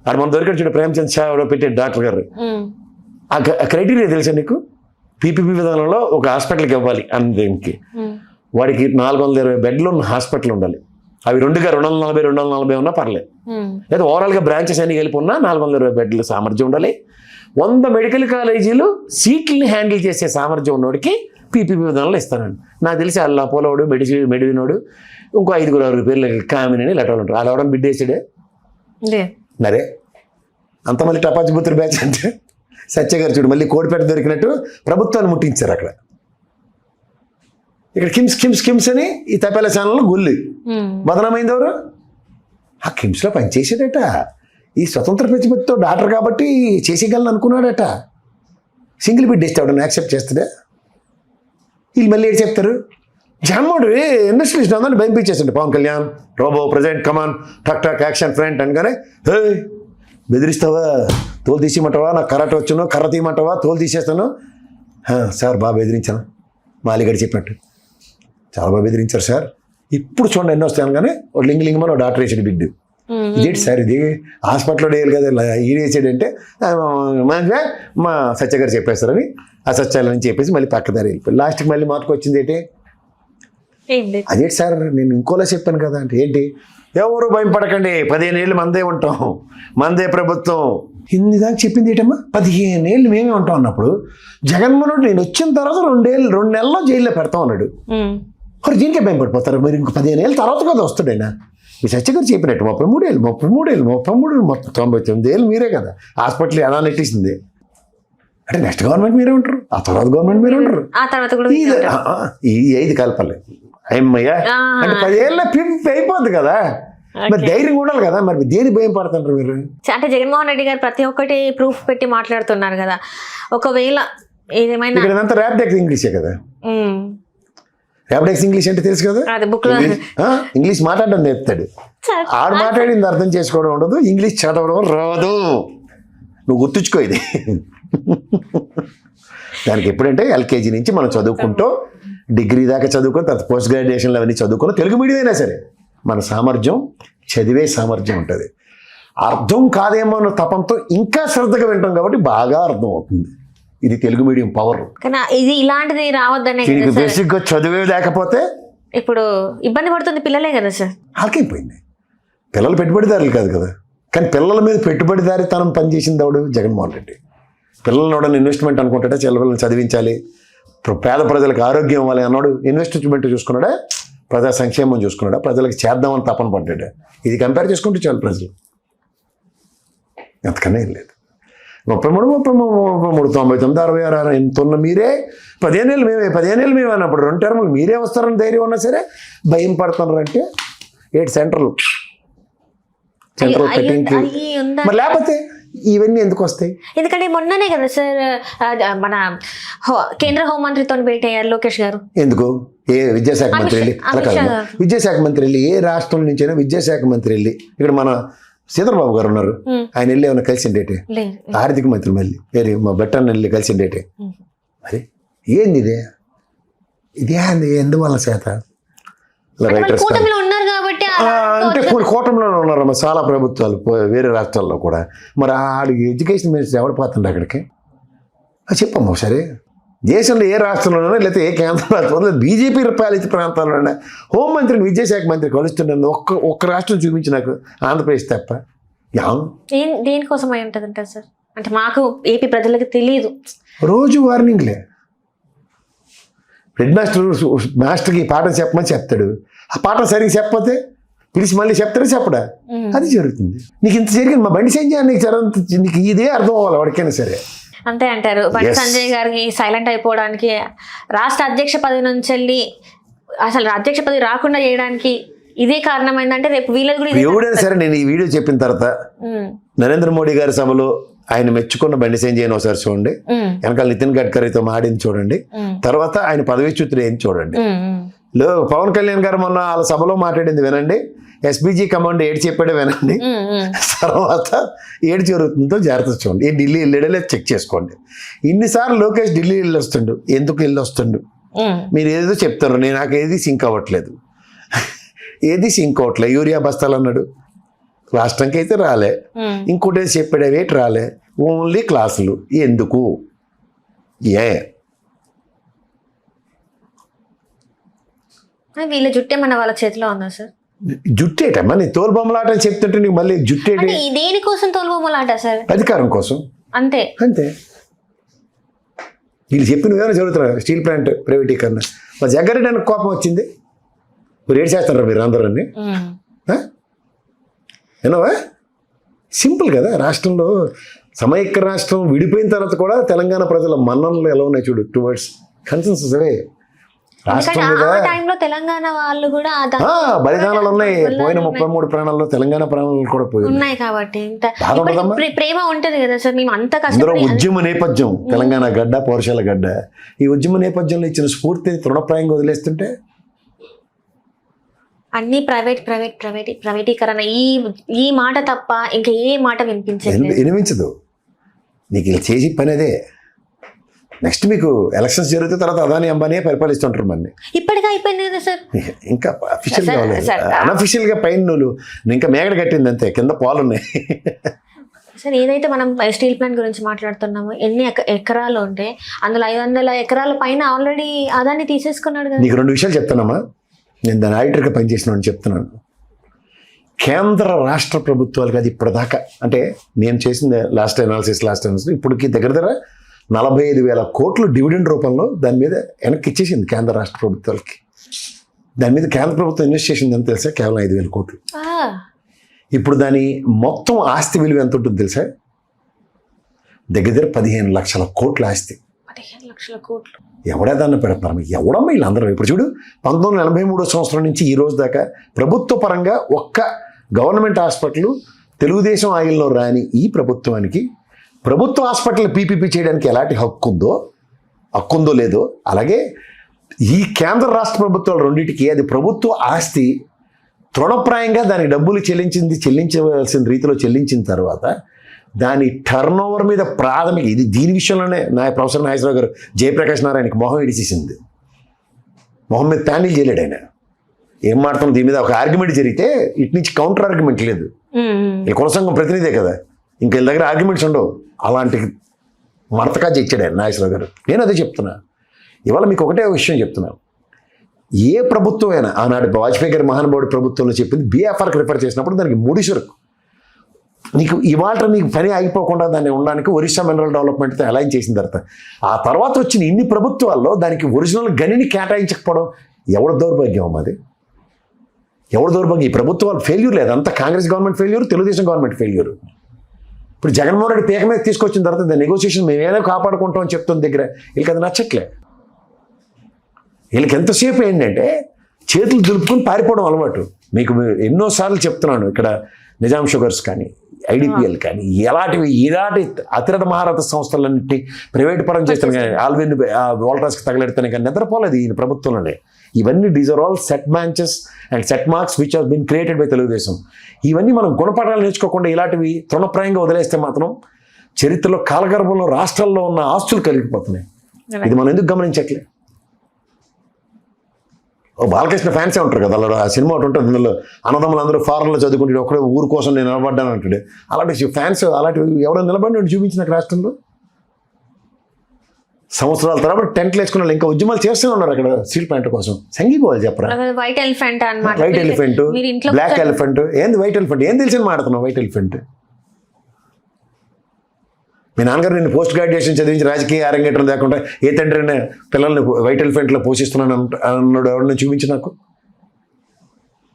అది మన దొరికాడు చూడు, ప్రేమచంద్ షా పెట్టే డాక్టర్ గారు. ఆ క్రైటీరియా తెలుసా నీకు? పీపీపీ విధానంలో ఒక హాస్పిటల్కి ఇవ్వాలి అందరికి, వాడికి 420 బెడ్లు ఉన్న హాస్పిటల్ ఉండాలి. అవి 240 ఉన్నా పర్లేదు, లేదా ఓవరాల్గా బ్రాంచెస్ అన్ని వెళ్ళిపోయినా 420 బెడ్ల సామర్థ్యం ఉండాలి. 100 మెడికల్ కాలేజీలు సీట్లని హ్యాండిల్ చేసే సామర్థ్యం ఉన్నోడికి పీపీపీ విధానంలో ఇస్తానండి. నాకు తెలిసి అల్లా పోలోడు, మెడివినోడు, ఇంకో 5-6 పేర్లు కామినని లెటర్లు ఉంటారు. అలా అవడం బిడ్డేసాడే మరే అంత మళ్ళీ టపాచి బుత్తులు బ్యాచ్ అంటే సత్య గారు చూడు మళ్ళీ కోడిపేట దొరికినట్టు ప్రభుత్వాన్ని ముట్టించారు అక్కడ. ఇక్కడ కిమ్స్ అని ఈ తపేల ఛానల్లో గొల్లి బదనమైంది ఎవరు? ఆ కిమ్స్లో పనిచేసాడట. ఈ స్వతంత్ర ప్రతిపత్తితో డాక్టర్ కాబట్టి చేసేయగలను అనుకున్నాడట. సింగిల్ బిడ్ ఇస్తే ఎవడన్నా యాక్సెప్ట్ చేస్తాడా? వీళ్ళు మళ్ళీ ఏంటి చెప్తారు? జగన్మోహన్ ఇండస్ట్రియలిస్ట్ అందరినీ భయంపించేసాడు. పవన్ కళ్యాణ్ రోబో ప్రజెంట్ కమాన్ టక్ టక్ యాక్షన్ ఫ్రంట్ అనగానే హే బెదిరిస్తావా, తోలు తీసేయమంటావా, నాకు కరాటే వచ్చును, కర్ర తీయమంటావా, తోలు తీసేస్తాను. సార్ బాగా బెదిరించాను, మాలిగడి చెప్పినట్టు చాలా బాగా బెదిరించారు సార్. ఇప్పుడు చూడండి ఎన్నో వస్తాను కానీ ఒక లింగ్ మన డాక్టర్ వేసాడు బిడ్డు. ఇదేంటి సార్ ఇది హాస్పిటల్లో వేయాలి కదా, ఈడు వేసాడంటే మా సత్య గారు చెప్పేస్తారని ఆ సత్యాలని చెప్పేసి మళ్ళీ పక్కదారి వెళ్ళిపోయి లాస్ట్కి మళ్ళీ మాటకు వచ్చింది ఏంటి, అదేంటి సార్ నేను ఇంకోలా చెప్పాను కదా అంటే ఏంటి, ఎవరు భయం పడకండి, 15 ఏళ్ళు మందే ఉంటాం, మందే ప్రభుత్వం. ఇన్ని దాకా చెప్పింది ఏంటమ్మా, 15 ఏళ్ళు మేమే ఉంటాం అన్నప్పుడు జగన్మోహన్ నేను వచ్చిన తర్వాత 2 నెలల్లో జైల్లో పెడతాం అన్నాడు. మరి దీనికే భయం పడిపోతారు, మరి ఇంకో 15 ఏళ్ళ తర్వాత కదా వస్తాడైనా. మీ సత్య గారు చెప్పినట్టు 33 ఏళ్ళు మొత్తం 99 ఏళ్ళు మీరే కదా హాస్పిటల్ ఎలా నెట్టేసింది అంటే నెక్స్ట్ గవర్నమెంట్ మీరే ఉంటారు, ఆ తర్వాత గవర్నమెంట్ మీరే ఉంటారు, ఈ 5 కలపాలి అమ్మయ్యా అంటే 10 ఏళ్ళ అయిపోద్ది కదా. మరి ధైర్యం ఉండాలి కదా, మరి దేని భయం పడుతుంటారు మీరు? అంటే జగన్మోహన్ రెడ్డి గారు ప్రతి ఒక్కటి ప్రూఫ్ పెట్టి మాట్లాడుతున్నారు కదా, ఒకవేళ ఏదేమైనా ఇక్కడంతా ర్యాపిడెక్స్ ఇంగ్లీషే కదా. ర్యాపిడెక్స్ ఇంగ్లీష్ అంటే తెలుసు కదా, ఇంగ్లీష్ మాట్లాడడం నేర్పుతాడు. ఆడు మాట్లాడింది అర్థం చేసుకోవడం ఉండదు, ఇంగ్లీష్ చదవడం రాదు. నువ్వు గుర్తుంచుకో ఇది. దానికి ఎప్పుడంటే ఎల్కేజీ నుంచి మనం చదువుకుంటూ డిగ్రీ దాకా చదువుకొని తర్వాత పోస్ట్ గ్రాడ్యుయేషన్లో అవన్నీ చదువుకొని తెలుగు మీడియం అయినా సరే మన సామర్థ్యం చదివే సామర్థ్యం ఉంటుంది. అర్థం కాదేమో అన్న తపంతో ఇంకా శ్రద్ధగా వింటాం కాబట్టి బాగా అర్థం అవుతుంది. ఇది తెలుగు మీడియం పవర్. ఇది ఇలాంటిది రావద్దనే బేసిక్గా చదివే లేకపోతే ఇప్పుడు ఇబ్బంది పడుతుంది పిల్లలే కదా సార్. ఆకైపోయింది. పిల్లలు పెట్టుబడిదారులు కాదు కదా, కానీ పిల్లల మీద పెట్టుబడిదారితనం పనిచేసింది ఎవడు? జగన్మోహన్ రెడ్డి. పిల్లలను ఎవడన్నా ఇన్వెస్ట్మెంట్ అనుకుంటాడా, పిల్లల్ని చదివించాలి, పేద ప్రజలకు ఆరోగ్యం ఇవ్వాలి అన్నాడు. ఇన్వెస్ట్మెంట్ చూసుకున్నాడా, ప్రజా సంక్షేమం చూసుకున్నాడా, ప్రజలకు చేద్దామని తపన పడ్డాడా? ఇది కంపేర్ చేసుకుంటే చాలు ప్రజలు, ఎంతకన్నా ఏం లేదు. 33, 99, 66 ఎంత ఉన్న మీరే 15 ఏళ్ళు మేమే అన్నప్పుడు 2 టర్ములు మీరే వస్తారని ధైర్యం ఉన్నా సరే భయం పడుతున్నారు. అంటే 8 సెంటర్లు మరి లేకపోతే ఇవన్నీ ఎందుకు వస్తాయి? ఎందుకంటే మొన్ననే కదా సార్ మన కేంద్ర హోంమంత్రితో భేటీ అయ్యారు లోకేష్ గారు. ఎందుకు? ఏ విద్యాశాఖ మంత్రి వెళ్ళి అలా కాదు, విద్యాశాఖ మంత్రి వెళ్ళి ఏ రాష్ట్రం నుంచైనా విద్యాశాఖ మంత్రి వెళ్ళి, ఇక్కడ మన సీతారాబాబు గారు ఉన్నారు, ఆయన వెళ్ళి ఏమైనా కలిసిండేటే, ఆర్థిక మంత్రి మళ్ళీ వేరే మా బట్టన్న వెళ్ళి కలిసిండేటే. మరి ఏంది ఇదే ఎందువల్ల చేత రైటర్స్ అంటే కూటమిలో ఉన్నారమ్మా చాలా ప్రభుత్వాలు వేరే రాష్ట్రాల్లో కూడా. మరి ఆడికి ఎడ్యుకేషన్ మినిస్టర్ ఎవరు పోతుండే అక్కడికి? చెప్పమ్మా ఒకసారి. దేశంలో ఏ రాష్ట్రంలోనైనా లేకపోతే ఏ కేంద్ర రాష్ట్రంలో బీజేపీ పాలిత ప్రాంతాల్లోనైనా హోంమంత్రిని విద్యాశాఖ మంత్రి కలుస్తున్నాను ఒక్క రాష్ట్రం చూపించి నాకు, ఆంధ్రప్రదేశ్ తప్ప. దేనికోసం అయి ఉంటుంది అంటారు సార్? అంటే మాకు ఏపీ ప్రజలకు తెలియదు. రోజు వార్నింగ్లే. హెడ్ మాస్టర్కి పాఠం చెప్పమని చెప్తాడు, ఆ పాఠం సరిగ్గా చెప్పకపోతే పిలిచి మళ్ళీ చెప్తాడు, చెప్పడా, అది జరుగుతుంది. నీకు ఇంత జరిగింది మా బండి సంజయ్ నీకు ఇదే అర్థం అవ్వాలి ఎవరికైనా సరే. అంతే అంటారు. బండి సంజయ్ గారికి సైలెంట్ అయిపోవడానికి, రాష్ట్ర అధ్యక్ష పదవి నుంచి వెళ్ళి అసలు అధ్యక్ష పదవి రాకుండా చేయడానికి ఇదే కారణమైందంటే రేపు వీళ్ళది కూడా ఎవడైనా సరే. నేను ఈ వీడియో చెప్పిన తర్వాత నరేంద్ర మోడీ గారి సభలో ఆయన మెచ్చుకున్న బండి సంజయ్ ఒకసారి చూడండి, వెనకాల నితిన్ గడ్కరీతో మాడింది చూడండి, తర్వాత ఆయన పదవీచ్యుతులు ఏంది చూడండి. పవన్ కళ్యాణ్ గారు మొన్న వాళ్ళ సభలో మాట్లాడింది వినండి, ఎస్పీజీ కమాండ్ ఏడు చెప్పాడే వినండి, తర్వాత ఏడు జరుగుతుందో జాగ్రత్త చూడండి. ఏ ఢిల్లీ వెళ్ళాడో లేదు చెక్ చేసుకోండి. ఇన్నిసార్లు లోకేష్ ఢిల్లీ వెళ్ళి వస్తుండు, ఎందుకు వెళ్ళి వస్తుండు? మీరు ఏదో చెప్తారు, నేను నాకు ఏది సింక్ అవ్వట్లేదు, ఏది సింక్ అవ్వట్లేదు. యూరియా బస్తాలు అన్నాడు, రాష్ట్రంకి అయితే రాలే. ఇంకోటి ఏది చెప్పాడు, వేటి రాలే, ఓన్లీ క్లాసులు. ఎందుకు? వీళ్ళ జుట్టే మన వాళ్ళ చేతిలో ఉందా సార్? జుట్టేటమ్మా, నీ తోలు బొమ్మలాట అని చెప్తుంటే నీకు మళ్ళీ జుట్టేటి. దేనికోసం తోలు బొమ్మలాట సార్? అధికారం కోసం. అంతే అంతే. వీళ్ళు చెప్పిన విధానం జరుగుతున్నారు. స్టీల్ ప్లాంట్ ప్రైవేటీకరణ, మా జగ్గారెడ్డి కోపం వచ్చింది, మీరు ఏడు చేస్తారా మీరు అందరూ? ఏనావా సింపుల్ కదా. రాష్ట్రంలో సమైక్య రాష్ట్రం విడిపోయిన తర్వాత కూడా తెలంగాణ ప్రజల మన్ననలు ఎలా ఉన్నాయి చూడు, టువర్డ్స్ కన్సెన్సస్ అవే. తెలంగాణ వాళ్ళు కూడా బలిదానాలు ఉన్నాయి. పోయిన 33 ప్రాణాల్లో తెలంగాణ ప్రాణాలు కూడా పోయి ఉన్నాయి కాబట్టి ప్రేమ ఉంటది కదా సార్. మేము అంత ఉద్యమ నేపథ్యం, తెలంగాణ గడ్డ, పౌరుషాల గడ్డ. ఈ ఉద్యమ నేపథ్యంలో ఇచ్చిన స్ఫూర్తిని తృణప్రాయంగా వదిలేస్తుంటే అన్ని ప్రైవేటీకరణ, ఈ మాట తప్ప ఇంకా ఏ మాట వినిపించదు. నీకు ఇలా చేసి పని అదే. నెక్స్ట్ మీకు ఎలక్షన్స్ జరిగితే తర్వాత అదాని అంబానీ పరిపాలిస్తుంటారు మన. ఇప్పటికే అయిపోయింది కదా సార్. ఇంకా అఫీషియల్ గా అనఫీషియల్ గా పైన నువ్వు ఇంకా మేగడ కట్టింది అంతే, కింద పాలు ఉన్నాయి. సార్ ఏదైతే మనం స్టీల్ ప్లాంట్ గురించి మాట్లాడుతున్నామో, ఎన్ని ఎకరాలు ఉంటే అందులో 500 ఎకరాల పైన ఆల్రెడీ అదాన్ని తీసేసుకున్నాడు కదా. నీకు 2 విషయాలు చెప్తానమ్మా, నేను దాని ఆడిటర్గా పనిచేసిన చెప్తున్నాను. కేంద్ర రాష్ట్ర ప్రభుత్వాలకు అది ఇప్పటిదాకా, అంటే నేను చేసిన లాస్ట్ అనాలిసిస్ ఇప్పటికి దగ్గర 45,000 కోట్లు డివిడెండ్ రూపంలో దాని మీద వెనక్కి ఇచ్చేసింది కేంద్ర రాష్ట్ర ప్రభుత్వాలకి. దాని మీద కేంద్ర ప్రభుత్వం ఇన్వెస్ట్ చేసింది అని తెలుసా, కేవలం 5,000 కోట్లు. ఇప్పుడు దాని మొత్తం ఆస్తి విలువ ఎంత ఉంటుంది తెలుసా? దగ్గర 15 లక్షల కోట్ల ఆస్తి. 15 లక్షల కోట్లు ఎవడేదాన్ని పెడుతున్నారు? ఎవడమ్మా వీళ్ళందరూ? ఇప్పుడు చూడు, 1943 సంవత్సరం నుంచి ఈ రోజు దాకా ప్రభుత్వ పరంగా ఒక్క గవర్నమెంట్ హాస్పిటల్ తెలుగుదేశం ఆయిల్లో రాని ఈ ప్రభుత్వానికి ప్రభుత్వ హాస్పిటల్ పీపీపీ చేయడానికి ఎలాంటి హక్కుందో లేదో, అలాగే ఈ కేంద్ర రాష్ట్ర ప్రభుత్వాలు రెండింటికి అది ప్రభుత్వ ఆస్తి తృణప్రాయంగా దానికి డబ్బులు చెల్లించవలసిన రీతిలో చెల్లించిన తర్వాత దాని టర్న్ ఓవర్ మీద ప్రాథమిక దీని విషయంలోనే ప్రొఫెసర్ నాగేశ్వరరావు గారు జయప్రకాష్ నారాయణకి మొహం ఇడిచేసింది. మొహం మీద ప్యానల్ చేయలేడు ఆయన. ఏం మాట్లాడుతుంది దీని మీద ఒక ఆర్గ్యుమెంట్ జరిగితే ఇటు నుంచి కౌంటర్ ఆర్గ్యుమెంట్ లేదు. ఈ కుల సంఘం ప్రతినిధే కదా, ఇంకా వీళ్ళ దగ్గర ఆర్గ్యుమెంట్స్ ఉండవు. అలాంటి మడతకా ఇచ్చాడు ఆయన నాగేశ్వరరావు గారు. నేను అదే చెప్తున్నా. ఇవాళ మీకు ఒకటే విషయం చెప్తున్నాను, ఏ ప్రభుత్వం అయినా ఆనాడు వాజ్పేయి గారి మహానుభావుడి ప్రభుత్వంలో చెప్పింది బీఎఫ్ఆర్కి రిఫర్ చేసినప్పుడు దానికి ముడిసరుకు నీకు ఇవాళ నీకు పని ఆగిపోకుండా దాన్ని ఉండడానికి ఒరిస్సా మినరల్ డెవలప్మెంట్తో అలైన్ చేసిన తర్వాత వచ్చిన ఇన్ని ప్రభుత్వాల్లో దానికి ఒరిజినల్ గనిని కేటాయించకపోవడం ఎవరి దౌర్భాగ్యం అది? ఎవరి దౌర్భాగ్యం? ఈ ప్రభుత్వాలు ఫెయిల్యూర్ లేదు, అంతా Congress government failure, Telugu Desam government failure. ఇప్పుడు జగన్మోహన్ రెడ్డి పీక మీద తీసుకొచ్చిన తర్వాత దాని నెగోసియేషన్ మేము ఏదో కాపాడుకుంటాం అని చెప్తున్న దగ్గర వీళ్ళకి అది నచ్చట్లే. వీళ్ళకి ఎంతసేపు ఏంటంటే చేతులు దులుపుకొని పారిపోవడం అలవాటు. మీకు ఎన్నోసార్లు చెప్తున్నాను, ఇక్కడ నిజాం షుగర్స్ కానీ ఐడిపిఎల్ కానీ ఇలాంటి అతిరథ మహారథ సంస్థలన్నింటినీ ప్రైవేట్ పరం చేస్తాను కానీ ఆల్విన్ వోల్టాస్కి తగలెడతాను కానీ నిద్రపోలేదు ఈ ప్రభుత్వంలోనే. ఇవన్నీ these are all set matches and set marks which has been created by Telugu Desam. ఇవన్నీ మనం గుణపాఠాలు నేర్చుకోకుండా ఇలాంటివి తృణప్రాయంగా వదిలేస్తే మాత్రం చరిత్రలో కాలగర్భంలో రాష్ట్రాల్లో ఉన్న ఆస్తులు కలిగిపోతున్నాయి. ఇది మనం ఎందుకు గమనించట్లే? బాలకృష్ణ ఫ్యాన్సే ఉంటారు కదా, అలా ఆ సినిమా ఒకటి ఉంటుంది, అందులో అన్నదమ్ములు అందరూ ఫారెన్లో చదువుకుంటాడు, ఒక్కడే ఊరు కోసం నేను నిలబడ్డాను అంటాడు. అలాంటి ఫ్యాన్స్ అలాంటివి ఎవరైనా నిలబడి చూపించిన రాష్ట్రంలో సంవత్సరాల తర్వాత టెంట్లు వేసుకున్న వాళ్ళు ఇంకా ఉద్యమాలు చేస్తూనే ఉన్నారు అక్కడ స్టీల్ ప్లాంట్ కోసం. సంఘీపోవాలి చెప్పరా. వైట్ ఎలిఫెంట్ అన్నమాట. వైట్ ఎలిఫెంట్, మీరు ఇంట్లో బ్లాక్ ఎలిఫెంట్. ఏంది వైట్ ఎలిఫెంట్? ఏం తెలిసి మాడుతున్నావు వైట్ ఎలిఫెంట్? మీ నాన్నగారు నేను పోస్ట్ గ్రాడ్యుయేషన్ చదివించి రాజకీయ అరంగేట్రం లేకుండా ఏ తండ్రి పిల్లల్ని వైట్ ఎలిఫెంట్లో పోషిస్తున్నాను అన్నాడు ఎవరిని చూపించి నాకు.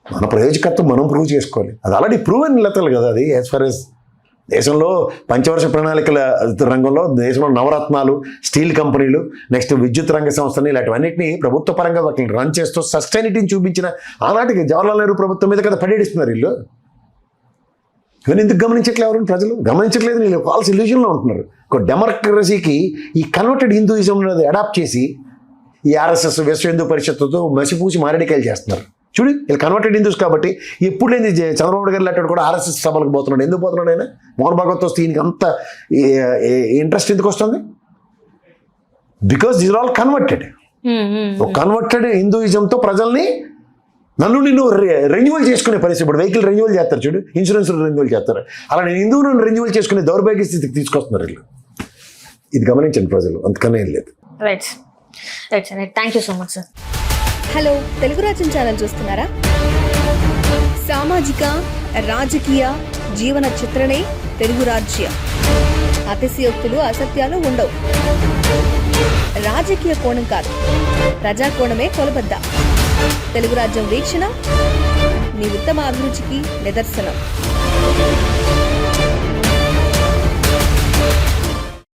మన ప్రయోజకత్వం మనం ప్రూవ్ చేసుకోవాలి. అది ఆల్రెడీ ప్రూవ్ అని లెక్కలు కదా అది. యాజ్ ఫార్ ఎస్ దేశంలో పంచవర్ష ప్రణాళికల రంగంలో దేశంలో నవరత్నాలు, స్టీల్ కంపెనీలు, నెక్స్ట్ విద్యుత్ రంగ సంస్థని ఇలాంటివన్నింటినీ ప్రభుత్వ పరంగా వాటిని రన్ చేస్తూ సస్టైనిటీని చూపించిన ఆనాటికి జవహర్లాల్ నెహ్రూ ప్రభుత్వం మీద కదా పడేడిస్తున్నారు వీళ్ళు. ఇవన్నీ ఎందుకు గమనించట్లేదు ఎవరు ప్రజలు? గమనించట్లేదు. వీళ్ళు ఫాల్స్ ఇల్యూజన్లో ఉంటున్నారు. ఒక డెమోక్రసీకి ఈ కన్వర్టెడ్ హిందూయిజం అనేది అడాప్ట్ చేసి ఈ ఆర్ఎస్ఎస్ విశ్వ హిందూ పరిషత్తుతో మసిపూసి మారేడికాయలు చేస్తున్నారు. చూడు వీళ్ళు కన్వర్టెడ్ హిందూస్ కాబట్టి ఎప్పుడు లేని చంద్రబాబు గారు లాంటి కూడా ఆర్ఎస్ఎస్ సభలకు పోతున్నాడు. ఎందుకు పోతున్నాడు ఆయన? మోహన్ భాగవత్ వస్తే ఈయనకి అంత ఇంట్రెస్ట్ ఎందుకు వస్తుంది? Because these are all converted. ఒక కన్వర్టెడ్ హిందూయిజంతో ప్రజల్ని నిన్ను రెన్యువల్ చేసుకునే పరిస్థితి. ఇప్పుడు వెహికల్ రెన్యువల్ చేస్తారు చూడు, ఇన్సూరెన్స్ రెన్యువల్ చేస్తారు. అలా నేను హిందువులను రెన్యువల్ చేసుకునే దౌర్భాగ్య స్థితికి తీసుకొస్తున్నారు వీళ్ళు. ఇది గమనించండి ప్రజలు, అంతకన్నా ఏం లేదు. Right right sir, thank you so much sir. Hello, Telugu రాజ్యం ఛానల్ చూస్తున్నారా? సామాజిక, రాజకీయ, జీవన చిత్రణే తెలుగు రాజ్యం. అతిశయోక్తులు, అసత్యాలు ఉండవు. రాజకీయ కోణం కాదు, ప్రజా కోణమే కొలబద్ద. తెలుగు రాజ్యం వీక్షణ మీ ఉత్తమ అభిరుచికి నిదర్శనం.